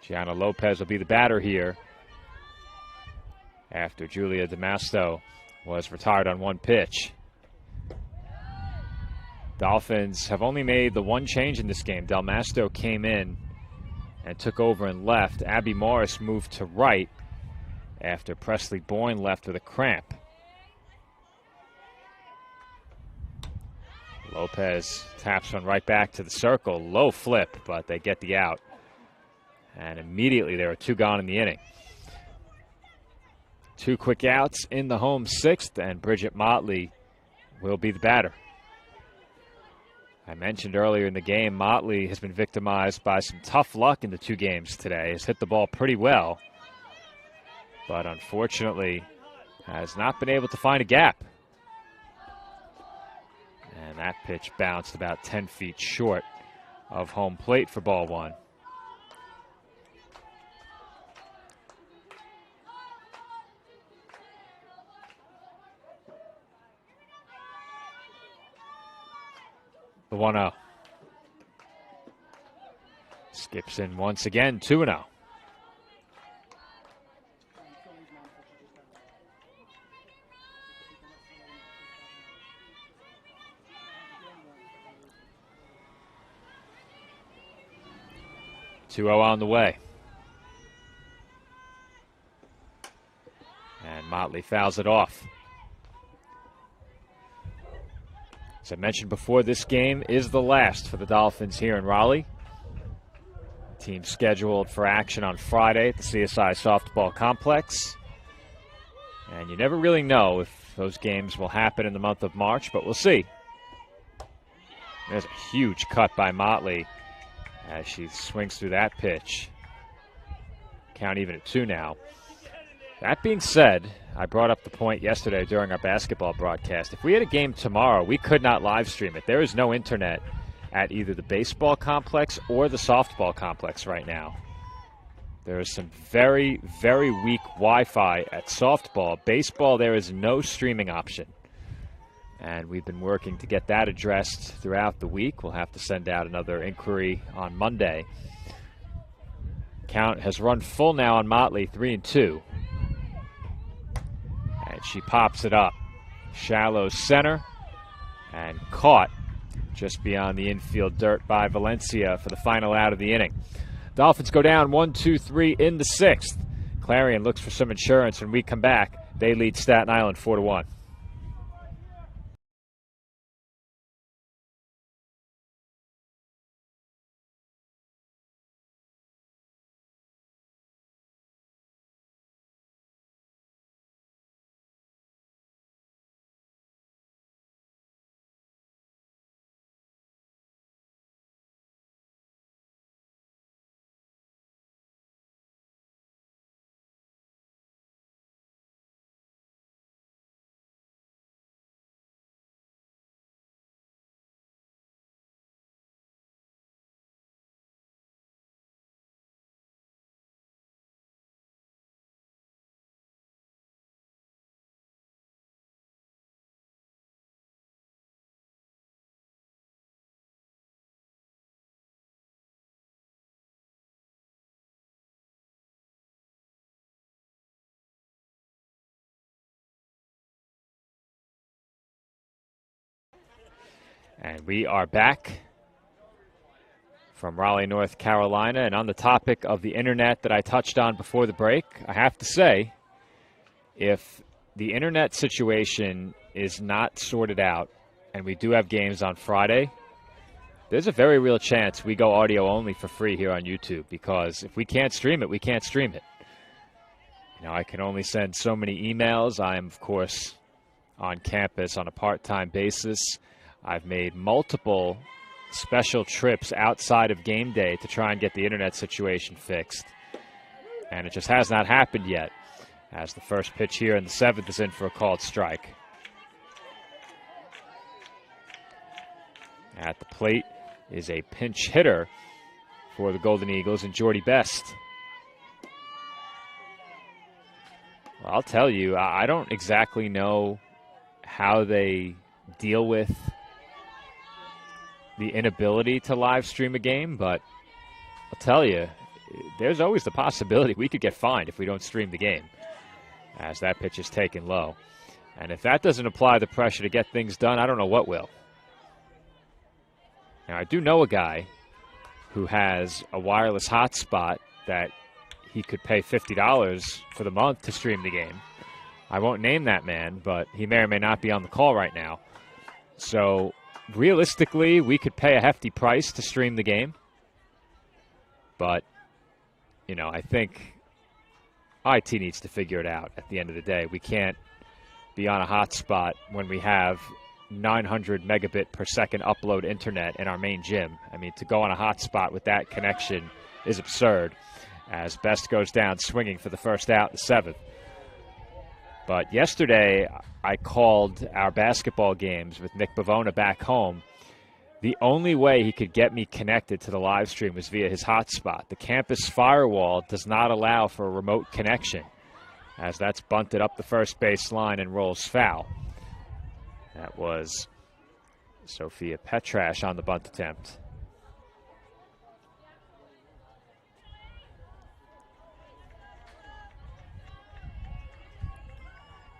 Gianna Lopez will be the batter here after Julia DeMasto was retired on one pitch. Dolphins have only made the one change in this game. Del Masto came in and took over and left. Abby Morris moved to right after Presley Boyne left with a cramp. Lopez taps one right back to the circle. Low flip, but they get the out. And immediately there are 2 gone in the inning. 2 quick outs in the home sixth, and Bridget Motley will be the batter. I mentioned earlier in the game, Motley has been victimized by some tough luck in the 2 games today. Has hit the ball pretty well, but unfortunately has not been able to find a gap. And that pitch bounced about 10 feet short of home plate for ball 1. The 1-0. Skips in once again, 2-0. On the way. And Motley fouls it off. As I mentioned before, this game is the last for the Dolphins here in Raleigh. Team scheduled for action on Friday at the CSI Softball Complex. And you never really know if those games will happen in the month of March, but we'll see. There's a huge cut by Motley as she swings through that pitch. Count even at 2 now. That being said, I brought up the point yesterday during our basketball broadcast. If we had a game tomorrow, we could not live stream it. There is no internet at either the baseball complex or the softball complex right now. There is some very, very weak Wi-Fi at softball. Baseball, there is no streaming option. And we've been working to get that addressed throughout the week. We'll have to send out another inquiry on Monday. Count has run full now on Motley, 3-2. And she pops it up. Shallow center and caught just beyond the infield dirt by Valencia for the final out of the inning. Dolphins go down 1-2-3 in the sixth. Clarion looks for some insurance. When we come back, they lead Staten Island 4-1. And we are back from Raleigh, North Carolina. And on the topic of the internet that I touched on before the break, I have to say, if the internet situation is not sorted out and we do have games on Friday, there's a very real chance we go audio only for free here on YouTube, because if we can't stream it, we can't stream it. You know, I can only send so many emails. I am, of course, on campus on a part-time basis. I've made multiple special trips outside of game day to try and get the internet situation fixed. And it just has not happened yet, as the first pitch here in the seventh is in for a called strike. At the plate is a pinch hitter for the Golden Eagles and Jordy Best. Well, I'll tell you, I don't exactly know how they deal with the inability to live stream a game, but I'll tell you, there's always the possibility we could get fined if we don't stream the game, as that pitch is taken low. And if that doesn't apply the pressure to get things done, I don't know what will. Now, I do know a guy who has a wireless hotspot that he could pay $50 for the month to stream the game. I won't name that man, but he may or may not be on the call right now. So realistically, we could pay a hefty price to stream the game. But, you know, I think IT needs to figure it out at the end of the day. We can't be on a hotspot when we have 900 megabit per second upload internet in our main gym. I mean, to go on a hotspot with that connection is absurd, as Best goes down swinging for the first out in the seventh. But yesterday, I called our basketball games with Nick Bavona back home. The only way he could get me connected to the live stream was via his hotspot. The campus firewall does not allow for a remote connection, as that's bunted up the first base line and rolls foul. That was Sophia Petrash on the bunt attempt.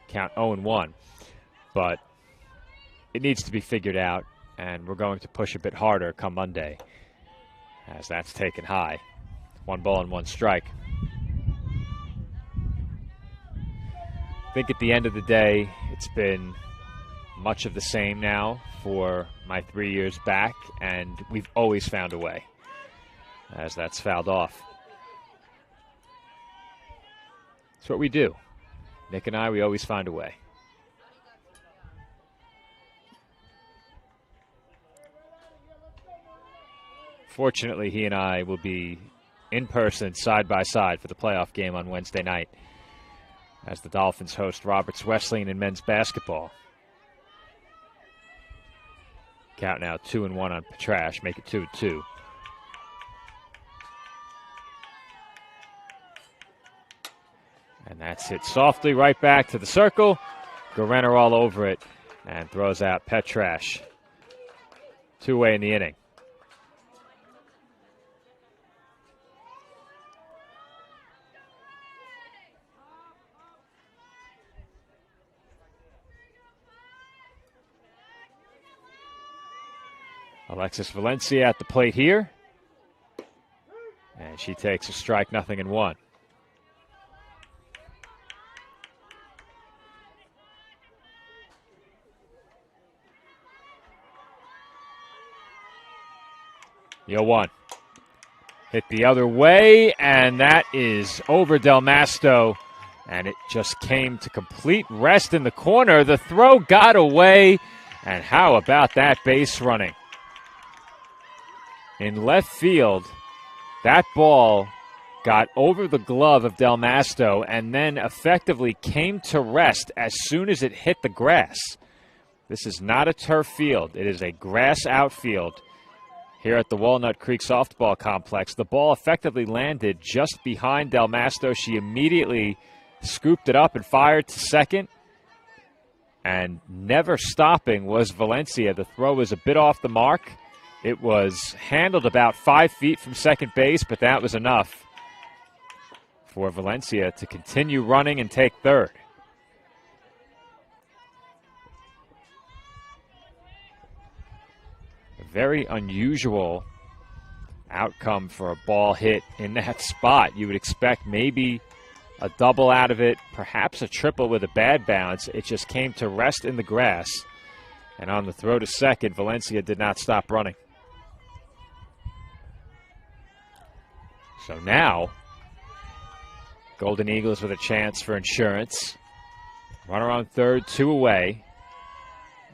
Count 0-1, but it needs to be figured out, and we're going to push a bit harder come Monday, as that's taken high. 1 ball and 1 strike. I think at the end of the day, it's been much of the same now for my 3 years back, and we've always found a way, as that's fouled off. That's what we do. Nick and I, we always find a way. Fortunately, he and I will be in person, side by side, for the playoff game on Wednesday night, as the Dolphins host Roberts Wesleyan in men's basketball. Count now 2-1 on Petrash, make it 2-2. And that's hit softly right back to the circle. Guerrero all over it and throws out Petrash. 2-way in the inning. Alexis Valencia at the plate here. And And she takes a strike, 0-1. The 0-1. Hit the other way, and that is over Del Masto. And it just came to complete rest in the corner. The throw got away, and how about that base running? In left field, that ball got over the glove of Del Masto and then effectively came to rest as soon as it hit the grass. This is not a turf field. It is a grass outfield here at the Walnut Creek Softball Complex. The ball effectively landed just behind Del Masto. She immediately scooped it up and fired to second. And never stopping was Valencia. The throw was a bit off the mark. It was handled about 5 feet from second base, but that was enough for Valencia to continue running and take third. A very unusual outcome for a ball hit in that spot. You would expect maybe a double out of it, perhaps a triple with a bad bounce. It just came to rest in the grass. And on the throw to second, Valencia did not stop running. So now, Golden Eagles with a chance for insurance. Runner on third, 2 away.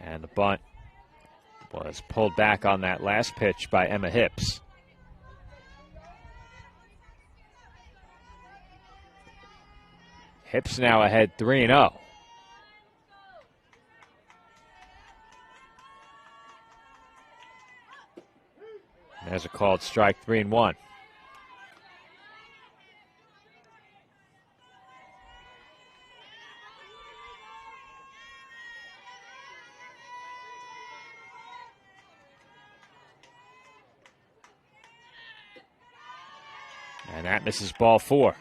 And the bunt was pulled back on that last pitch by Emma Hips. Hips now ahead 3-0. There's a called strike, 3-1. And that misses ball 4.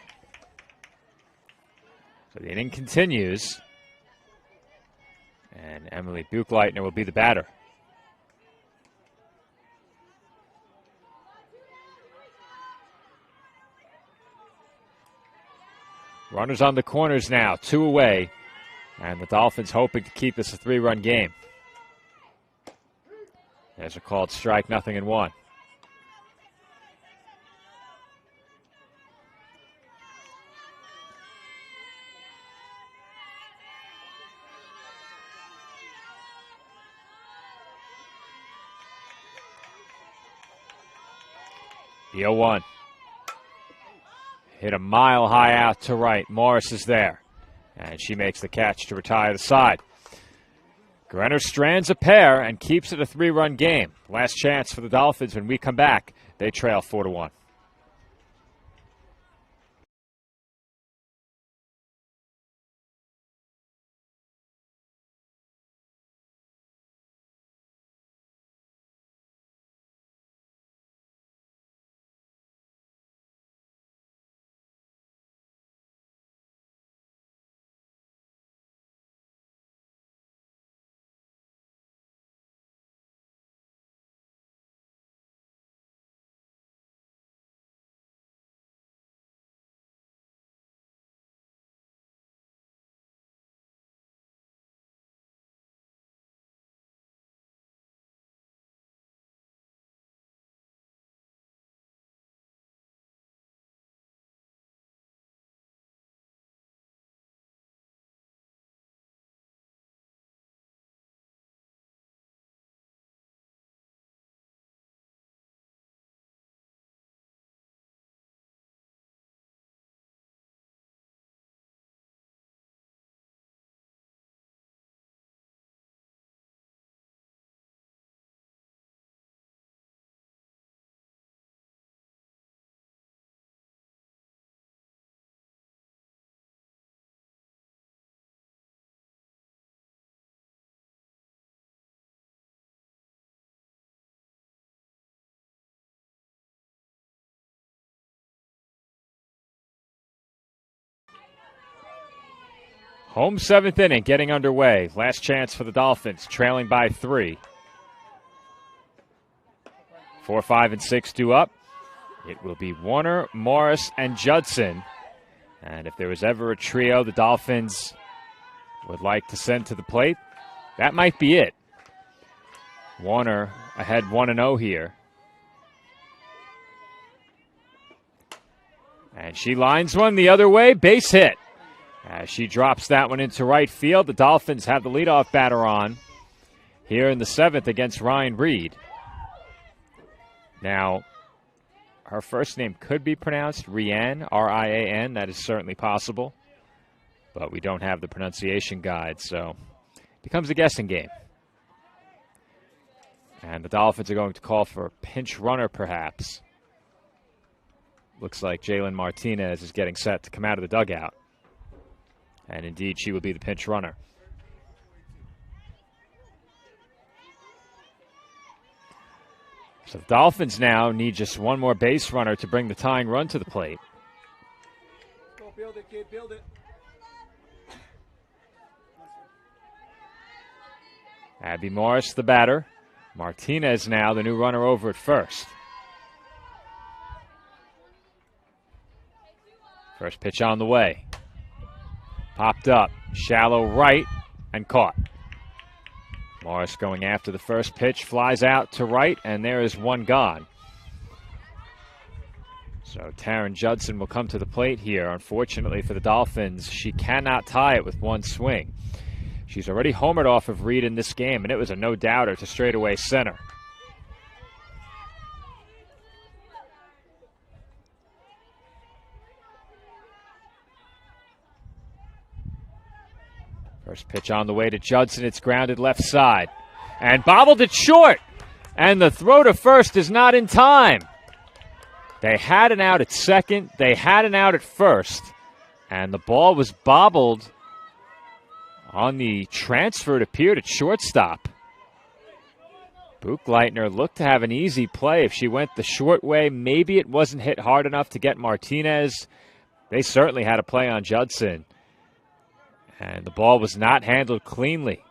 So the inning continues. And Emily Buchleitner will be the batter. Runners on the corners now, 2 away. And the Dolphins hoping to keep this a 3-run game. There's a called strike, 0-1. The 0-1. Hit a mile high out to right. Morris is there. And she makes the catch to retire the side. Grenner strands a pair and keeps it a 3-run game. Last chance for the Dolphins when we come back. They trail 4-1. Home 7th inning getting underway. Last chance for the Dolphins, trailing by 3. 4, 5, and 6 due up. It will be Warner, Morris, and Judson. And if there was ever a trio the Dolphins would like to send to the plate, that might be it. Warner ahead 1-0 here. And she lines one the other way, base hit. As she drops that one into right field, the Dolphins have the leadoff batter on here in the 7th against Ryan Reed. Now, her first name could be pronounced Rian, R-I-A-N. That is certainly possible. But we don't have the pronunciation guide, so it becomes a guessing game. And the Dolphins are going to call for a pinch runner, perhaps. Looks like Jalen Martinez is getting set to come out of the dugout. And indeed, she will be the pinch runner. So the Dolphins now need just one more base runner to bring the tying run to the plate. Go build it, kid, build it. Abby Morris, the batter. Martinez now the new runner over at first. First pitch on the way. Popped up, shallow right, and caught. Morris going after the first pitch, flies out to right, and there is one gone. So Taryn Judson will come to the plate here. Unfortunately for the Dolphins, she cannot tie it with one swing. She's already homered off of Reed in this game, and it was a no-doubter to straightaway center. First pitch on the way to Judson. It's grounded left side. And bobbled it short. And the throw to first is not in time. They had an out at second. They had an out at first. And the ball was bobbled on the transfer, it appeared, at shortstop. Buchleitner looked to have an easy play. If she went the short way, maybe it wasn't hit hard enough to get Martinez. They certainly had a play on Judson. And the ball was not handled cleanly.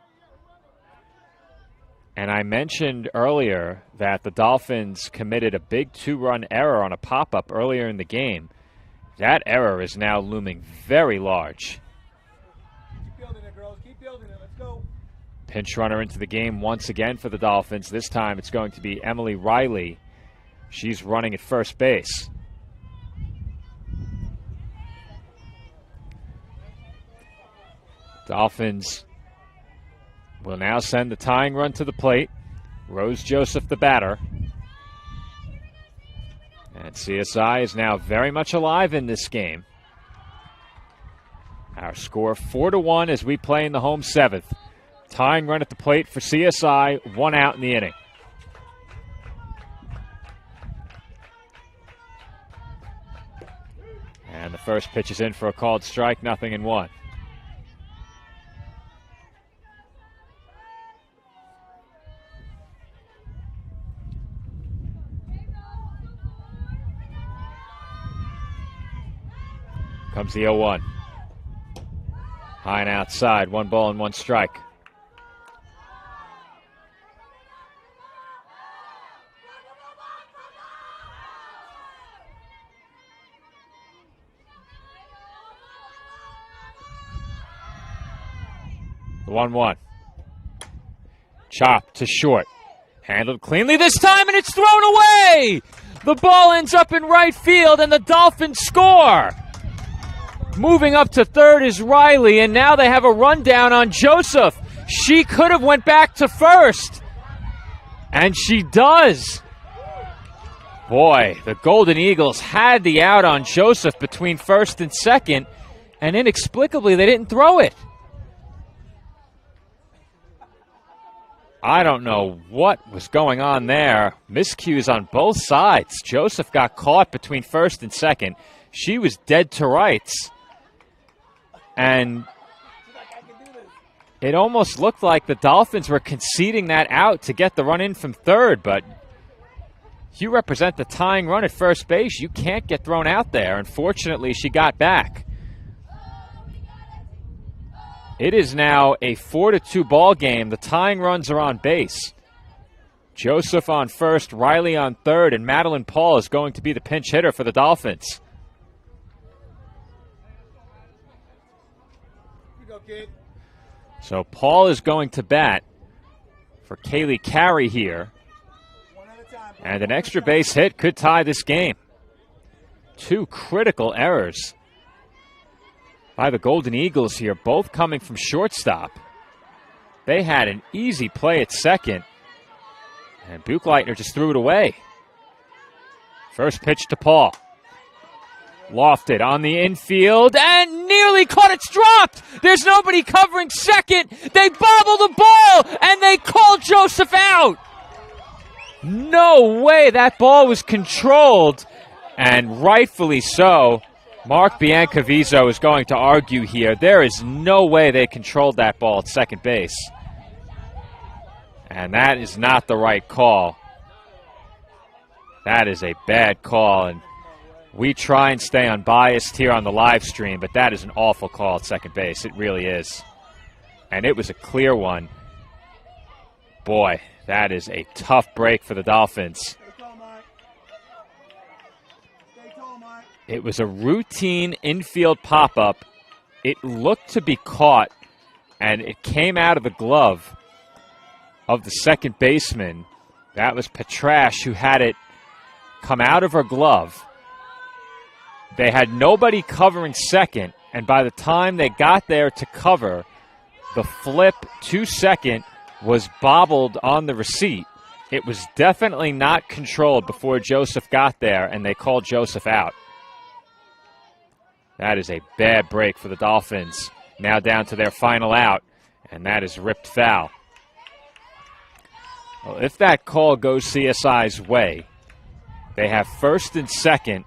And I mentioned earlier that the Dolphins committed a big 2-run error on a pop-up earlier in the game. That error is now looming very large. Keep building it, girls. Keep building it. Let's go. Pinch runner into the game once again for the Dolphins. This time it's going to be Emily Riley. She's running at first base. Dolphins will now send the tying run to the plate. Rose Joseph, the batter. And CSI is now very much alive in this game. Our score 4-1 as we play in the home 7th. Tying run at the plate for CSI, 1 out in the inning. And the first pitch is in for a called strike, 0-1. Comes the 0-1. High and outside, 1 ball and 1 strike. The 1-1. Chop to short. Handled cleanly this time, and it's thrown away! The ball ends up in right field, and the Dolphins score! Moving up to third is Riley, and now they have a rundown on Joseph. She could have went back to first, and she does. Boy, the Golden Eagles had the out on Joseph between first and second, and inexplicably they didn't throw it. I don't know what was going on there. Miscues on both sides. Joseph got caught between first and second. She was dead to rights. And it almost looked like the Dolphins were conceding that out to get the run in from third, but you represent the tying run at first base. You can't get thrown out there. Unfortunately, she got back. It is now a 4-2 ball game. The tying runs are on base. Joseph on first, Riley on third, and Madeline Paul is going to be the pinch hitter for the Dolphins. You go, kid. So Paul is going to bat for Kaylee Carey here. One at a time. And an extra base hit could tie this game. Two critical errors by the Golden Eagles here, both coming from shortstop. They had an easy play at second, and Buchleitner just threw it away. First pitch to Paul. Lofted on the infield and nearly caught. It's dropped. There's nobody covering second. They bobble the ball and they call Joseph out. No way, that ball was controlled, and rightfully so. Mark Biancaviso is going to argue here. There is no way they controlled that ball at second base. And that is not the right call. That is a bad call, and we try and stay unbiased here on the live stream, but that is an awful call at second base. It really is. And it was a clear one. Boy, that is a tough break for the Dolphins. It was a routine infield pop-up. It looked to be caught, and it came out of the glove of the second baseman. That was Petrash who had it come out of her glove. They had nobody covering second, and by the time they got there to cover, the flip to second was bobbled on the receipt. It was definitely not controlled before Joseph got there, and they called Joseph out. That is a bad break for the Dolphins. Now down to their final out, and that is ripped foul. Well, if that call goes CSI's way, they have first and second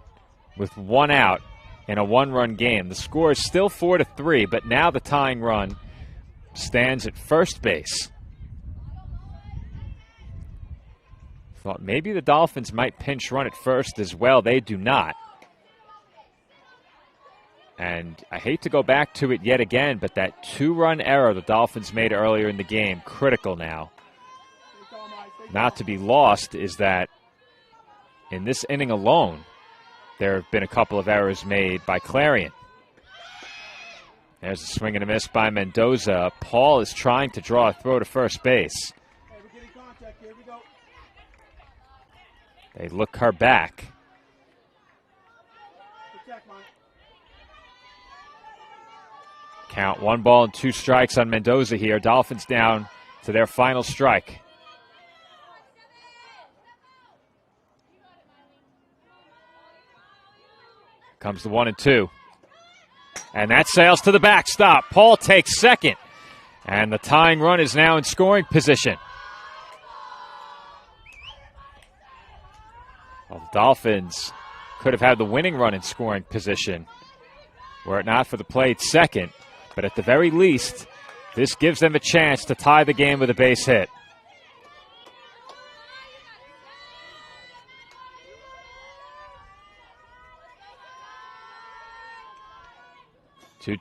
with one out in a one-run game. The score is still 4-3, but now the tying run stands at first base. Thought maybe the Dolphins might pinch run at first as well. They do not. And I hate to go back to it yet again, but that two-run error the Dolphins made earlier in the game, critical now. Not to be lost is that in this inning alone, there have been a couple of errors made by Clarion. There's a swing and a miss by Mendoza. Paul is trying to draw a throw to first base. They look her back. Count 1-2 strikes on Mendoza here. Dolphins down to their final strike. Comes the 1-2. And that sails to the backstop. Paul takes second. And the tying run is now in scoring position. Well, the Dolphins could have had the winning run in scoring position were it not for the play at second. But at the very least, this gives them a chance to tie the game with a base hit.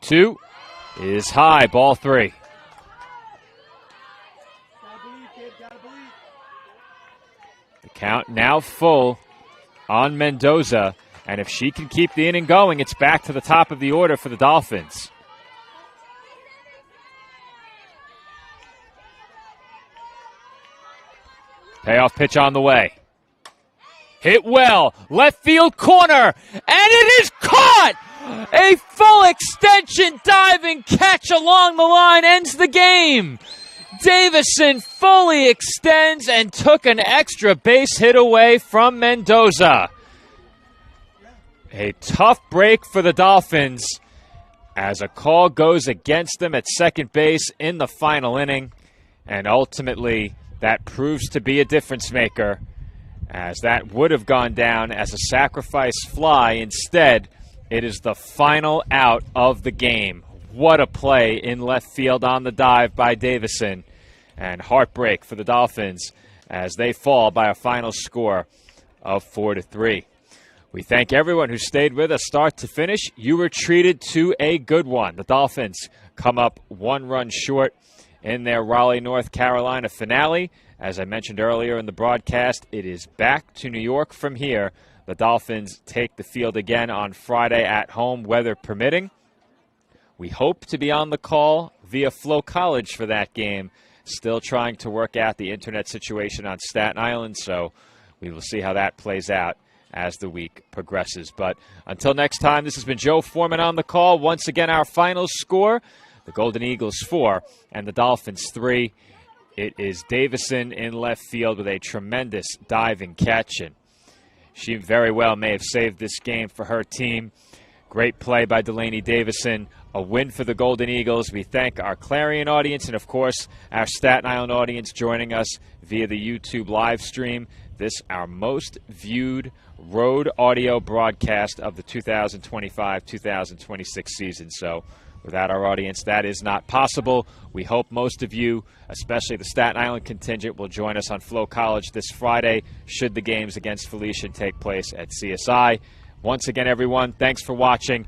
Two is high, ball three. The count now full on Mendoza, and if she can keep the inning going, it's back to the top of the order for the Dolphins. Payoff pitch on the way. Hit well, left field corner, and it is caught! A full extension diving catch along the line ends the game. Davison fully extends and took an extra base hit away from Mendoza. A tough break for the Dolphins as a call goes against them at second base in the final inning, and ultimately that proves to be a difference maker, as that would have gone down as a sacrifice fly. Instead, it is the final out of the game. What a play in left field on the dive by Davison. And heartbreak for the Dolphins as they fall by a final score of 4-3. We thank everyone who stayed with us start to finish. You were treated to a good one. The Dolphins come up one run short in their Raleigh, North Carolina finale As I mentioned earlier in the broadcast, it is back to New York from here. The Dolphins take the field again on Friday at home, weather permitting. We hope to be on the call via Flow College for that game. Still trying to work out the internet situation on Staten Island, so we will see how that plays out as the week progresses. But until next time, this has been Joe Foreman on the call. Once again, our final score, the Golden Eagles 4 and the Dolphins 3. It is Davison in left field with a tremendous diving catch, and she very well may have saved this game for her team. Great play by Delaney Davison. A win for the Golden Eagles. We thank our Clarion audience and, of course, our Staten Island audience joining us via the YouTube live stream. This our most viewed road audio broadcast of the 2025-2026 season. So without our audience, that is not possible. We hope most of you, especially the Staten Island contingent, will join us on Flow College this Friday should the games against Felicia take place at CSI. Once again, everyone, thanks for watching,